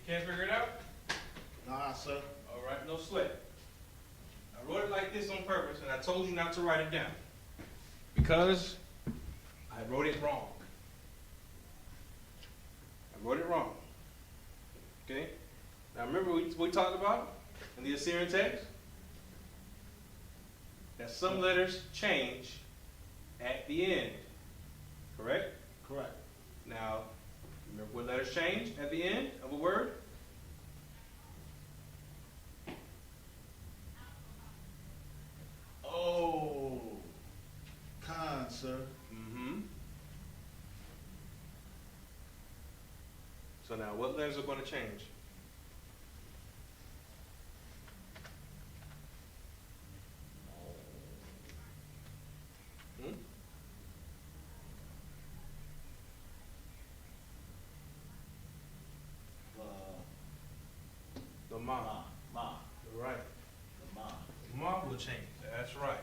Can't figure it out? Nah, sir. All right, no sweat. I wrote it like this on purpose, and I told you not to write it down. Because I wrote it wrong. I wrote it wrong. Okay? Now remember what we talked about in the Assyrian text? That some letters change at the end. Correct? Correct. Now, remember what letters change at the end of a word? Oh, sir. So now, what letters are going to change? Hmm? The ma. Ma. Right. The ma. Ma will change. That's right.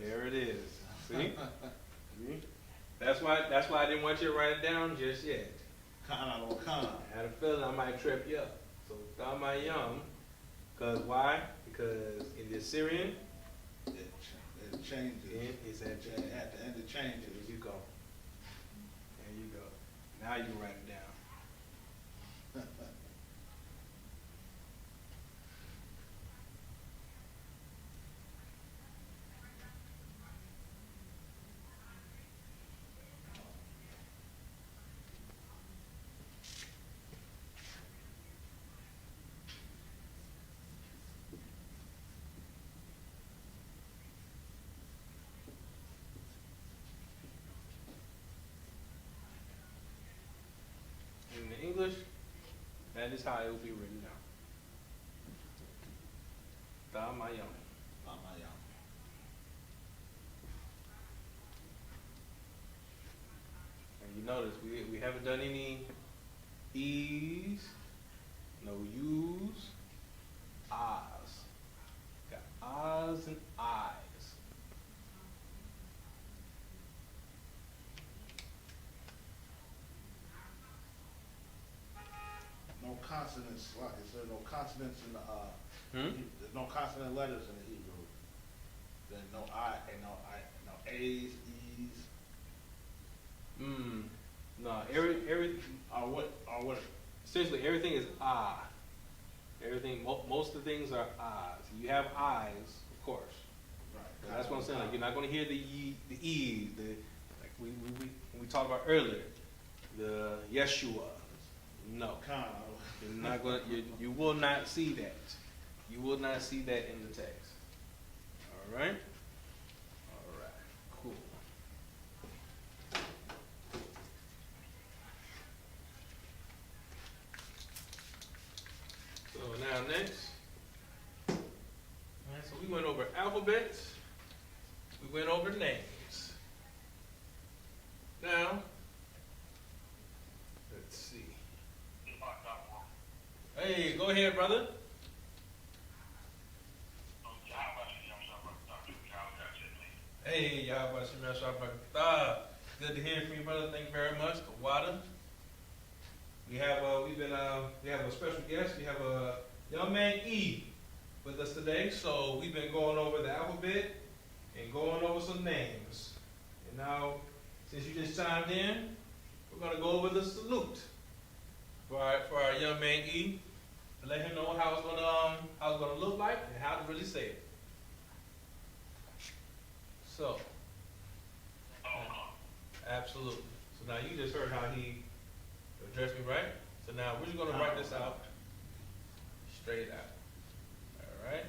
There it is. See? See? That's why I didn't want you to write it down just yet. I had a feeling I might trip you up. So Tamayam, because why? Because in the Assyrian, it changes. It's at the end. At the end it changes. There you go. There you go. Now you write it down. that is how it will be written down. Damayam. And you notice we haven't done any E's, no U's, I's. Got I's and I's. No consonants, like I said, no consonants in the, Hmm? there's no consonant letters in the Hebrew. There's no no A's, E's. No, every What, essentially everything is I. Everything, most of the things are I's. You have I's, of course. right. But that's what I'm saying. Like you're not going to hear the E's. Like we talked about earlier. The Yeshua. No, you're not going. You will not see that. You will not see that in the text. All right. All right. Cool. So now next. All right, so we went over alphabets. We went over names. Now, let's see. Hey, go ahead, brother. Hey, Yahweh Shem Yahshua. Good to hear from you, brother. Thank you very much. Kawada. We have a special guest. We have a young man E with us today. So we've been going over the alphabet and going over some names. And now, since you just chimed in, we're gonna go over the salute for our young man E, to let him know how it's gonna look like and how to really say it. So, absolutely. So now you just heard how he addressed me, right? So now we're just gonna write this out straight out. All right.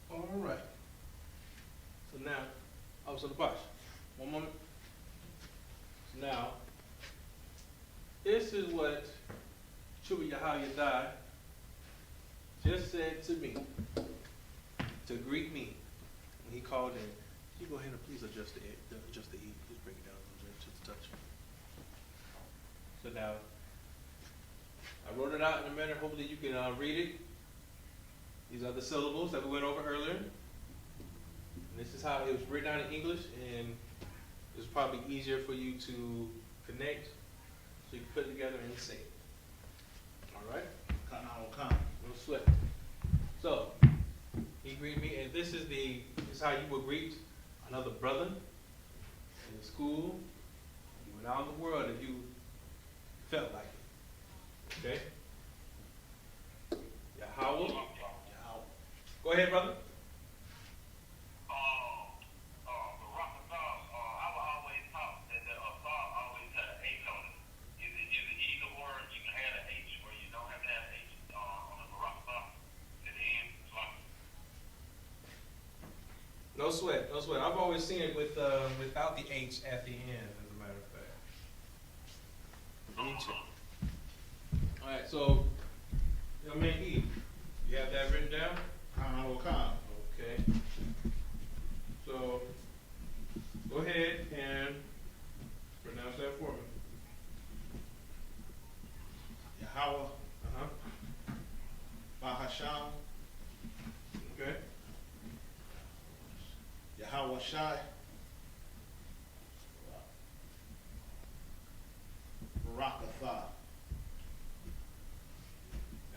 All right. So now, so the box. One moment. So now, this is what Chuba Yahweh just said to me, to greet me when he called in. Can you go ahead and please adjust the E? Just bring it down a little bit, just a touch. So now, I wrote it out in a manner. Hopefully you can read it. These are the syllables that we went over earlier. And this is how it was written out in English, and it's probably easier for you to connect, so you can put it together and say it. All right? No sweat. So, he greeted me, and this is how you would greet another brother in the school, even out in the world if you felt like it. Okay? Yahweh. Go ahead, brother. No sweat, no sweat. I've always seen it without the H at the end, as a matter of fact. All right, so, young man E, you have that written down? Khan. Okay. So, go ahead and pronounce that for me. Yahweh Uh-huh. Bahasham. Okay. Yahweh Shai. Barakatha.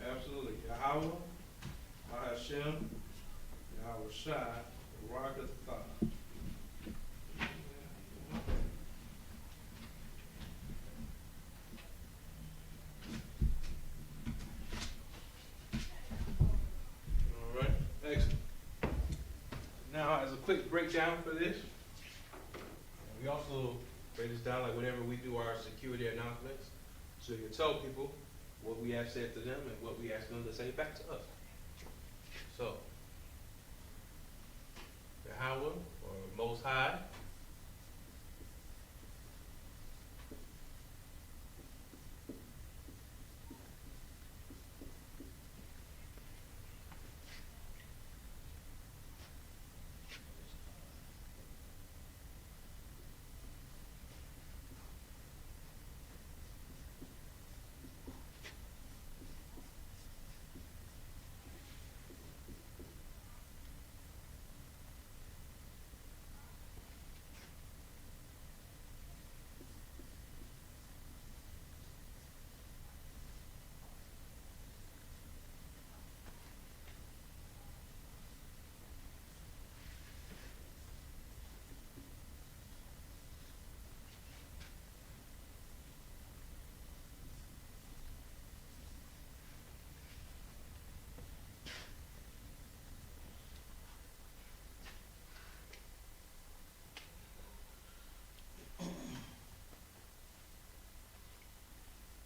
Absolutely. Yahweh, Bahashem, Yahweh Shai, Barakatha. All right. Excellent. Now, as a quick breakdown for this, we also break this down like whenever we do our security announcements, so you can tell people what we have said to them and what we ask them to say back to us. So, Yahweh, or Most High,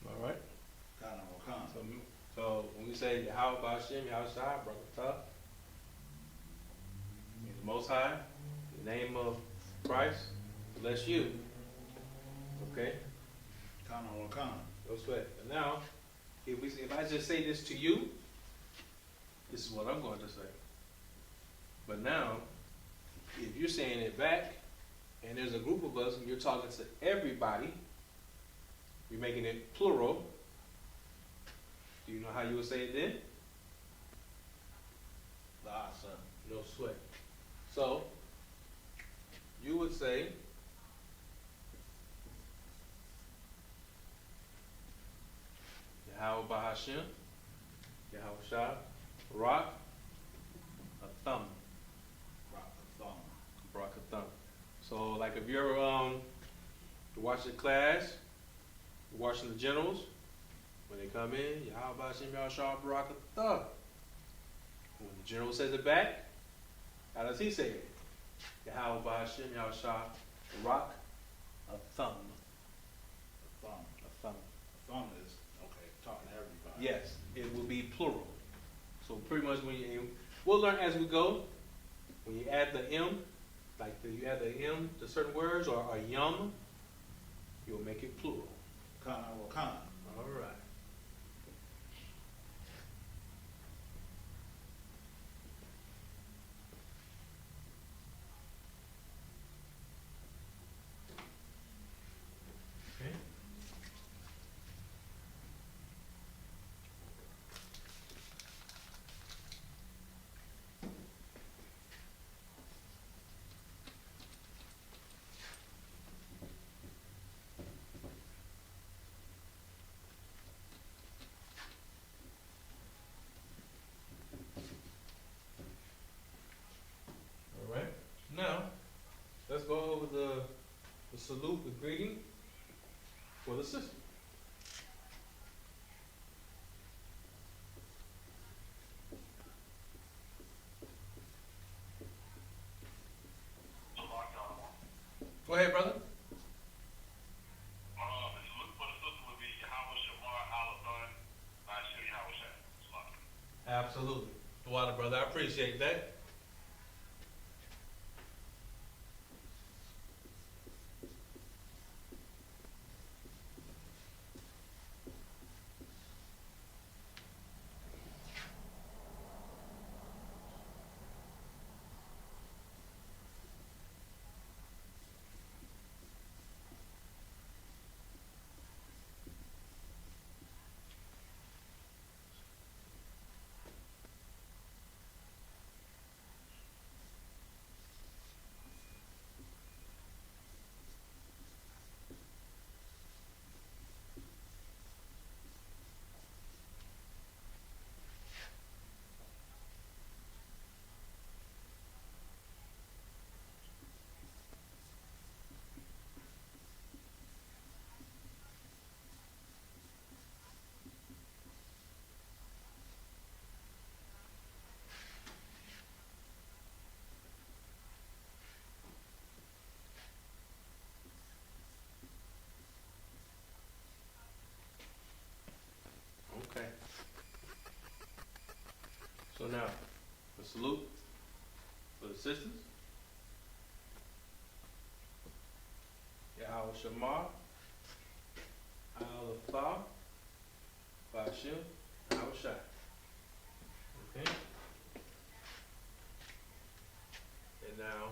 all right? Khan. So when we say Yahweh Ba'ashem, Yahweh Shai, Barakatah, means the Most High, the name of Christ, bless you. Okay? Khan. No sweat. And now, if I just say this to you, this is what I'm going to say. But now, if you're saying it back, and there's a group of us, and you're talking to everybody, you're making it plural. Do you know how you would say it then? La'asa. No sweat. So, you would say, Yahweh Bahashem, Yahweh Shai, Rock, a thumb. Barakatham. So, like if you're watching class, you're watching the generals, when they come in, Yahweh Bahashem, Yahweh Shai, Barakatham. When the general says it back, how does he say it? Yahweh Bahashem, Yahweh Shai, Rock, a thumb. A thumb. A thumb. A thumb is, okay, talking to everybody. Yes, it will be plural. So pretty much we'll learn as we go. When you add the M, you add the M to certain words or a yum, you'll make it plural. Khan. All right. Okay. All right. Now, let's go over the salute, the greeting for the sister. Go ahead, brother. Absolutely. The water, brother. I appreciate that. now, the salute for the sisters. Yahweh Shema, Al-Athar, Bashim, Al-Shai. Okay? And now,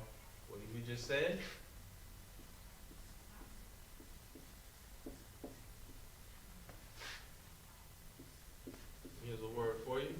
what you just said, here's a word for you.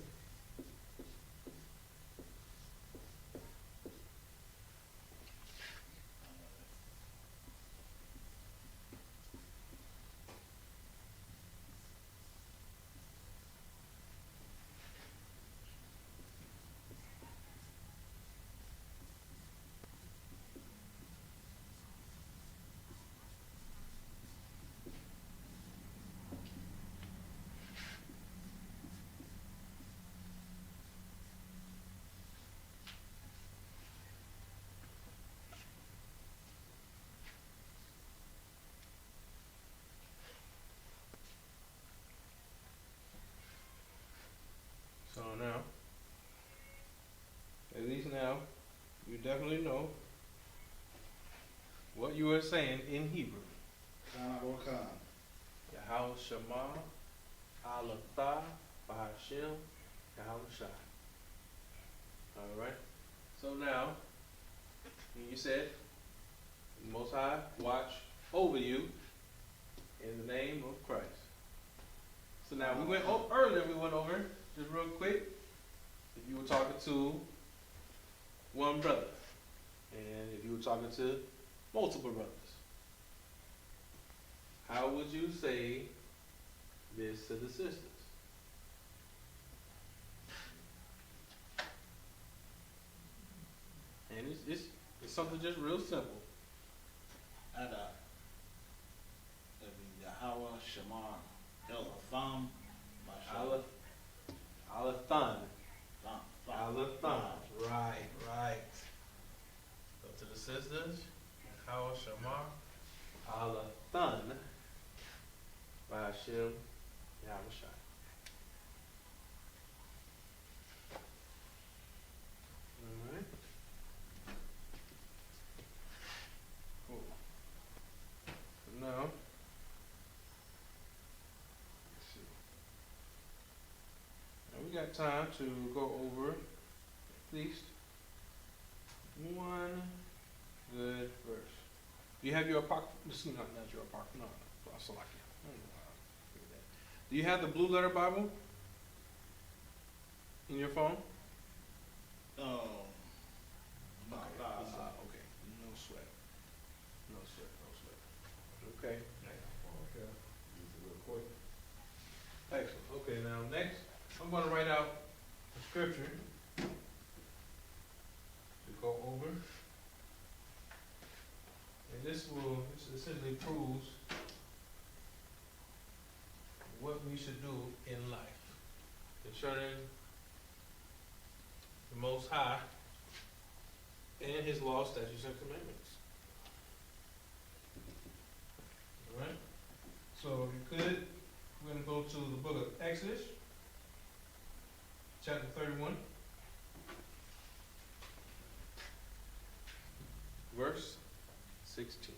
So now, at least now, you definitely know what you are saying in Hebrew. Yahweh Shema, Al-Athar, Bahashim, Yahweh Shai. Alright? So now, you said, the Most High watch over you in the name of Christ. So now, we went earlier, we went over, just real quick, if you were talking to one brother, and if you were talking to multiple brothers, how would you say this to the sisters? And it's something just real simple. Ada, Yahweh Shema, El-Atham, Alathan. Alathan. Right. So to the sisters, Yahweh Shema, Alathan, Bahashim, Yahweh Shai. Alright. Cool. Now, let's see. Now we got time to go over at least one good verse. Do you have your apocryphal? This is not your apocryphal. No, that's like it. I don't know how to do that. Do you have the Blue Letter Bible in your phone? Oh, Okay. No sweat. Okay. Okay. Use it real quick. Excellent. Okay, now next, I'm going to write out the scripture to go over. And this essentially proves what we should do in life concerning the Most High and His laws, statutes, and commandments. All right? So if you could, we're going to go to the book of Exodus, chapter 31, verse 16.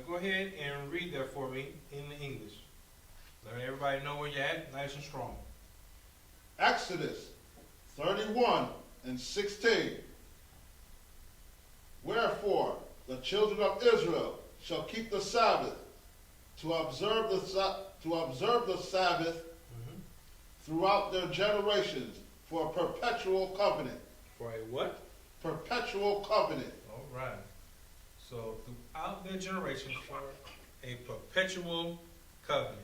go ahead and read that for me in English. Let everybody know where you're at, nice and strong. Exodus 31:16. Wherefore the children of Israel shall keep the Sabbath to observe the Sabbath throughout their generations for a perpetual covenant. For a what? Perpetual covenant. All right. So throughout their generations for a perpetual covenant.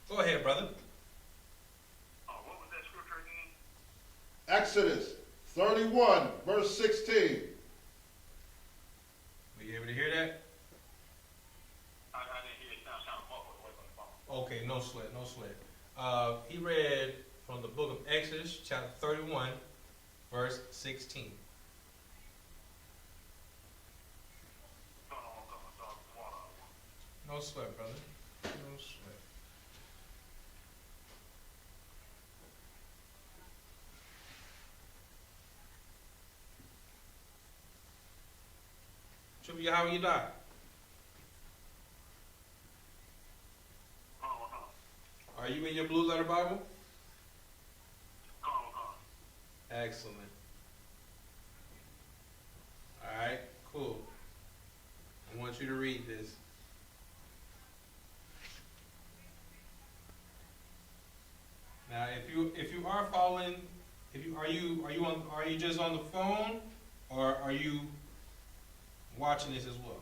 Go ahead, brother. What was that scripture again? Exodus 31:16. Were you able to hear that? I didn't hear it. Sound muffled away from the phone. Okay, no sweat, no sweat. He read from the book of Exodus, chapter 31, verse 16. No sweat, brother. No sweat. Trivia, how you die? Are you in your blue letter Bible? Excellent. Alright, cool. I want you to read this. Now if you are following, are you just on the phone or are you watching this as well?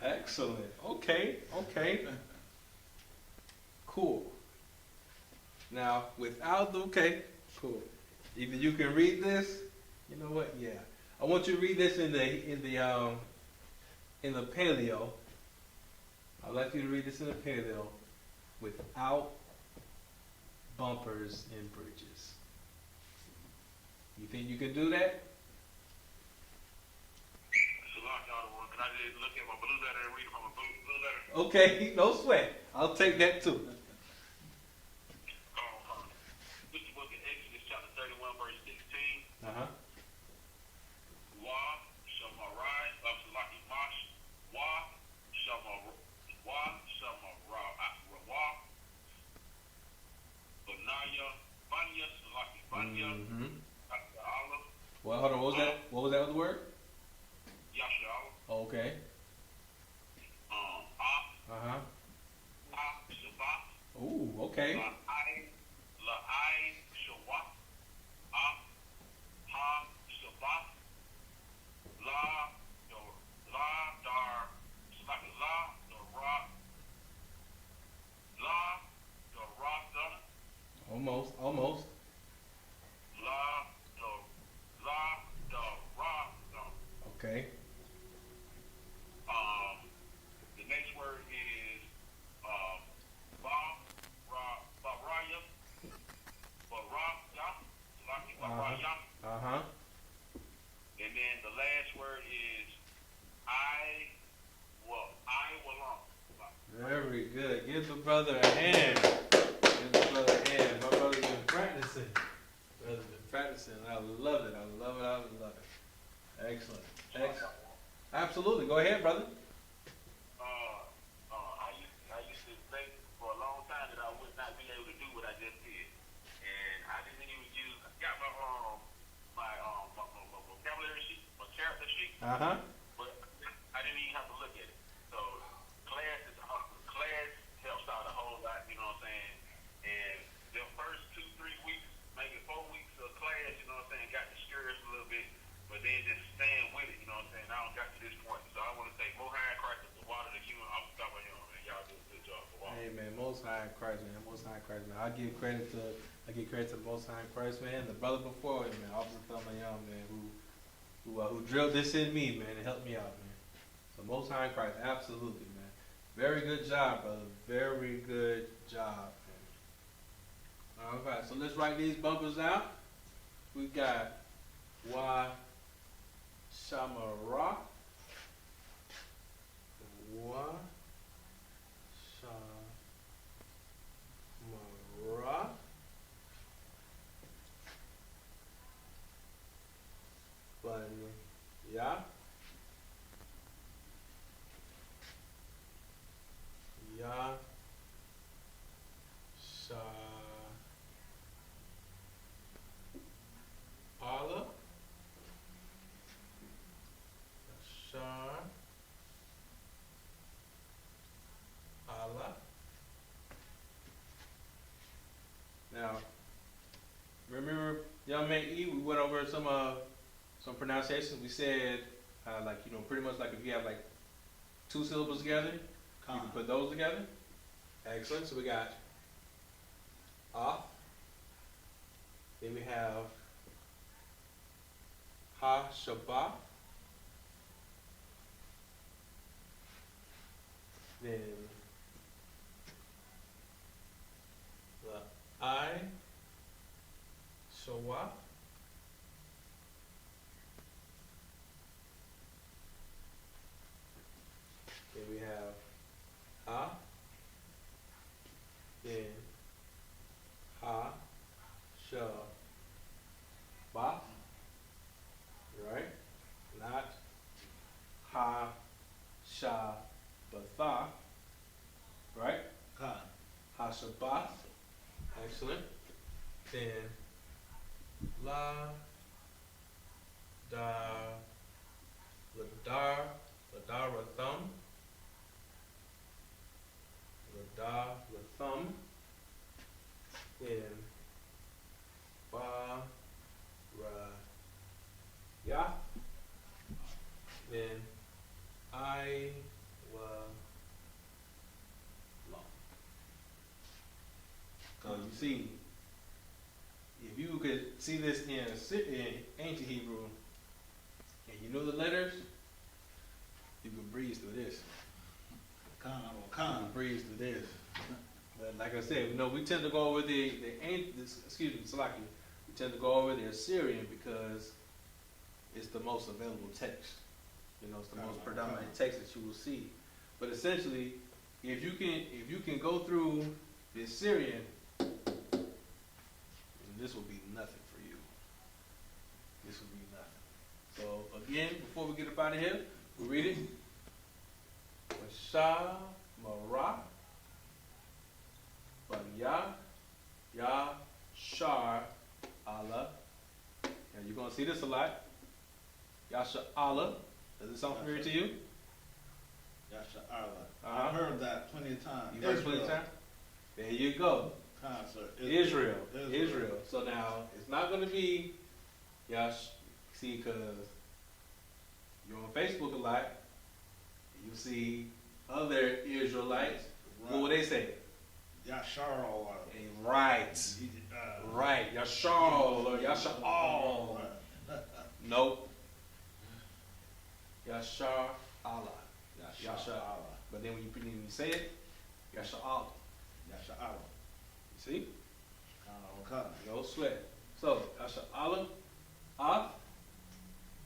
Excellent. Okay, okay. Cool. Now, without the, okay, cool. Either you can read this, you know what? Yeah. I want you to read this in the paleo. I'd like you to read this in the paleo without bumpers and bridges. You think you can do that? I did look at my blue letter and read from a blue letter. Okay, no sweat. I'll take that too. This book in Exodus chapter 31, verse 16. Uh-huh. Wa shamarai, Salaki mash, wa shamara, banaya, banya, Salaki banya, Allah, Well, hold on. What was that? What was that other word? Yashal, Okay. Uh-huh. Shabbat, Ooh, okay. La'ai, Shawat, Ha, Shabbat, La, Dar, Slaki, La, Dam, Almost, almost. La, Dam. Okay. The next word is Baraya, Baraya, Uh-huh. and then the last word is I will. Very good. Give the brother a hand. Give the brother a hand. My brother's been practicing. Brother's been practicing. I love it. I love it. I love it. Excellent. Excellent. Absolutely. Go ahead, brother. I used to think for a long time that I would not be able to do what I just did, and I didn't even use. I got my vocabulary sheet, my character sheet, Uh-huh. but I didn't even have to look at it. So class helps out a whole lot. You know what I'm saying? And the first 2-3 weeks, maybe 4 weeks of class, you know what I'm saying, got discouraged a little bit, but then just staying with it. You know what I'm saying? Now I got to this point, so I want to say, more high Christ is the water that you and I'm talking about, man. Y'all do a good job for water. Hey man, Most High in Christ, man. Most High in Christ, man. I give credit to the Most High in Christ, man. The brother before him, man, Officer Young, man, who drilled this in me, man, and helped me out, man. So Most High in Christ, absolutely, man. Very good job, brother. Very good job, man. All right, so let's write these bumpers out. We got Wa Shamara. Wa young man E, we went over some pronunciations. We said, like, you know, pretty much like if you have like two syllables together, you can put those together. Excellent. So we got ah. Then we have ha-shabah. Then the I.S.U.P.K. Then we have ha. Then ha-shabah. Right? Not ha-shabbatha. Right? Ha-shabbath. Excellent. Then ladarathum. Ladarathum. Then baraya. Then I-S-U.P.K. So you see, if you could see this in ancient Hebrew, and you know the letters, you could breeze through this. You could breeze through this. But like I said, you know, we tend to go over Salaki. We tend to go over the Assyrian because it's the most available text. You know, it's the most predominant text that you will see. But essentially, if you can go through the Assyrian, this will be nothing for you. This will be nothing. So again, before we get up out of here, we read it. Washamara Yashar Allah. And you're gonna see this a lot. Yasha Allah. Does it sound familiar to you? Yasha Allah. I've heard that plenty of times. You've heard it plenty of times? There you go. Israel. So now, it's not going to be, see, because you're on Facebook a lot, you see other Israelites, right. What will they say? Yashar Allah. Right. Right. Yashar or Yashar. Nope. Yashar Allah. Yashar Allah. But then when you say it, Yashar Allah. Yashar Allah. See? No sweat. So, Yashar Allah, Af,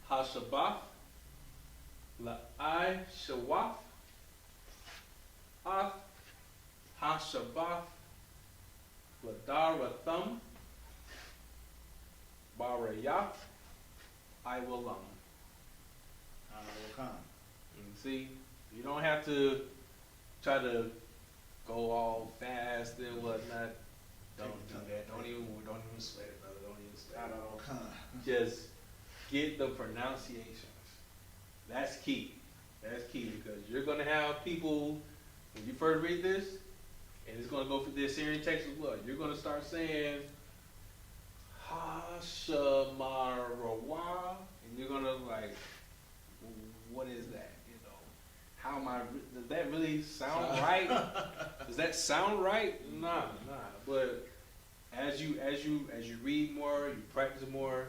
Ha-shabbath, La-I-Shawaf, Af, Ha-shabbath, La-dar-rathum, Barayat, I-will-lam. See, you don't have to try to go all fast and whatnot. Don't do that. Don't even sweat it, brother. Don't even sweat it. Just get the pronunciations. That's key. That's key because you're gonna have people when you first read this, and it's gonna go for the Assyrian text as well. You're gonna start saying Ha-shamarawa, and you're gonna like, what is that? You know, how am I? Does that really sound right? Does that sound right? Nah. But as you read more, you practice more,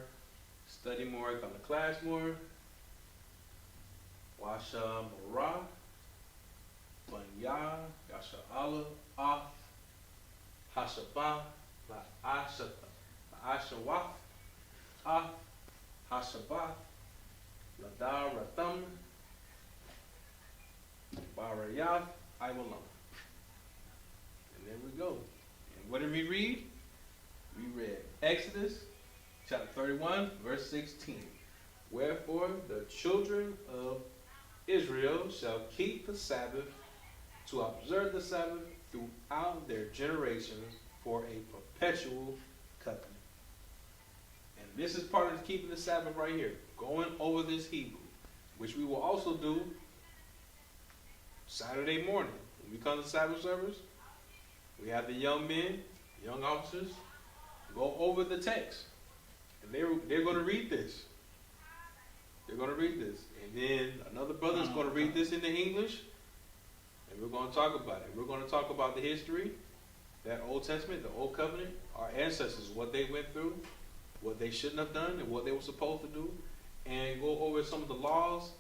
study more, come to class more. Washa Mara, Banya, Yasha Allah, Af, Hashabah, La'ashawaf, Af, Hashabah, Ladar Ratham, Barayath, I-will-lam. And there we go. And what did we read? We read Exodus chapter 31, verse 16. Wherefore the children of Israel shall keep the Sabbath to observe the Sabbath throughout their generations for a perpetual covenant. And this is part of keeping the Sabbath right here. Going over this Hebrew, which we will also do Saturday morning. When we come to Sabbath service, we have the young men, young officers, go over the text. And they're going to read this. They're going to read this. And then another brother is going to read this into English. And we're going to talk about it. We're going to talk about the history, that Old Testament, the Old Covenant, our ancestors, what they went through, what they shouldn't have done, and what they were supposed to do. And go over some of the laws,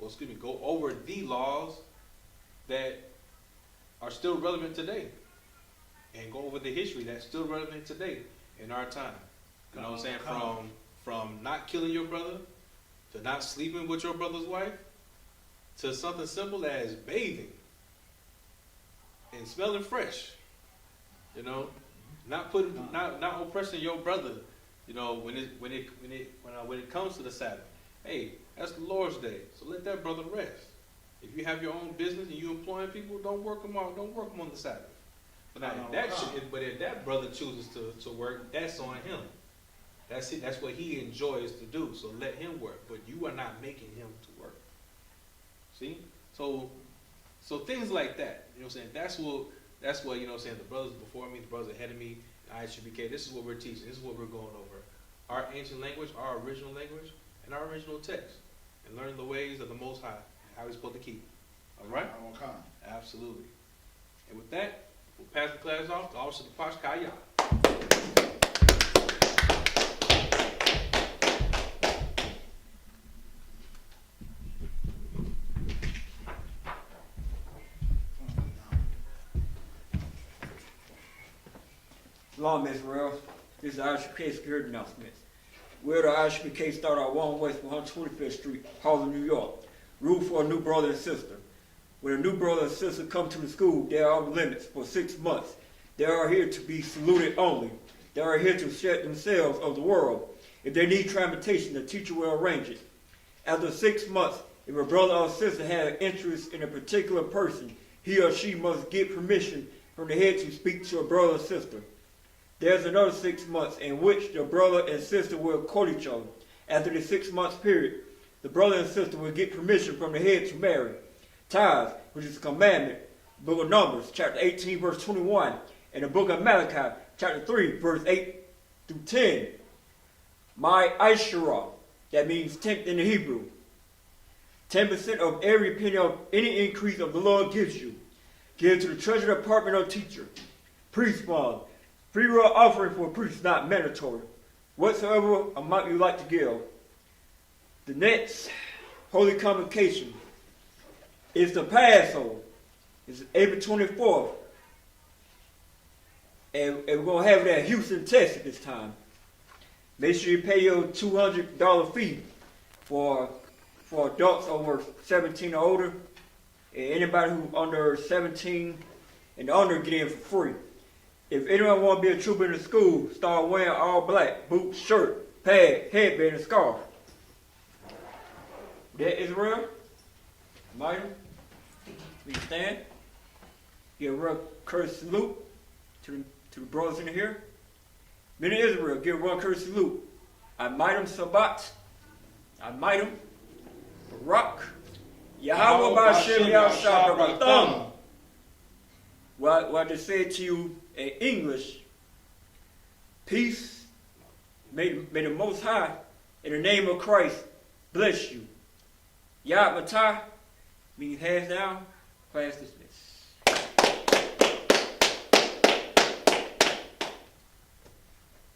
go over the laws that are still relevant today. And go over the history that's still relevant today in our time. You know what I'm saying? From not killing your brother, to not sleeping with your brother's wife, to something simple as bathing and smelling fresh. You know, not oppressing your brother. You know, when it comes to the Sabbath, hey, that's the Lord's day, so let that brother rest. If you have your own business and you employing people, don't work them out. Don't work them on the Sabbath. But if that brother chooses to work, that's on him. That's it. That's what he enjoys to do. So let him work. But you are not making him to work. See? So things like that. You know what I'm saying? That's what you know what I'm saying, the brothers before me, the brothers ahead of me, I.S.U.P.K, this is what we're teaching. This is what we're going over. Our ancient language, our original language, and our original text. And learning the ways of the Most High, how we're supposed to keep. All right? Absolutely. And with that, we'll pass the class off to Officer Kaya. Shalom, Israel. This is I.S.U.P.K security announcements. We're the I.S.U.P.K start out 1 West 125th Street, Harlem, New York. Rule for a new brother and sister. When a new brother and sister come to the school, there are limits for 6 months. They are here to be saluted only. They are here to shed themselves of the world. If they need transportation, the teacher will arrange it. After 6 months, if a brother or sister has an interest in a particular person, he or she must get permission from the head to speak to a brother or sister. There's another 6 months in which the brother and sister will court each other. After the 6 months period, the brother and sister will get permission from the head to marry. Tithes, which is a commandment, book of Numbers, chapter 18, verse 21, and the book of Malachi, chapter 3, verse 8 through 10. My Ishra, that means tenth in the Hebrew. 10% of every penny of any increase of the Lord gives you. Give to the treasury department or teacher. Priest fund. Free will offering for a priest is not mandatory. Whatsoever amount you like to give. The next Holy Convocation is the Passover. It's April 24th. And we're going to have it at Houston, Texas this time. Make sure you pay your $200 fee for adults over 17 or older. And anybody who's under 17 and under get in for free. If anyone want to be a trooper in the school, start wearing all black, boots, shirt, pad, headband, and scarf. That Israel, Michael, we stand. Give a real courteous salute to the brothers in here. Men of Israel, give one courteous salute. I might him Sabbat. I might him Barak. Yahweh B'Hashem Yahshua B'Ratham. What I just said to you in English, peace, may the Most High, in the name of Christ, bless you. Yah Matah means hands down, class dismissed.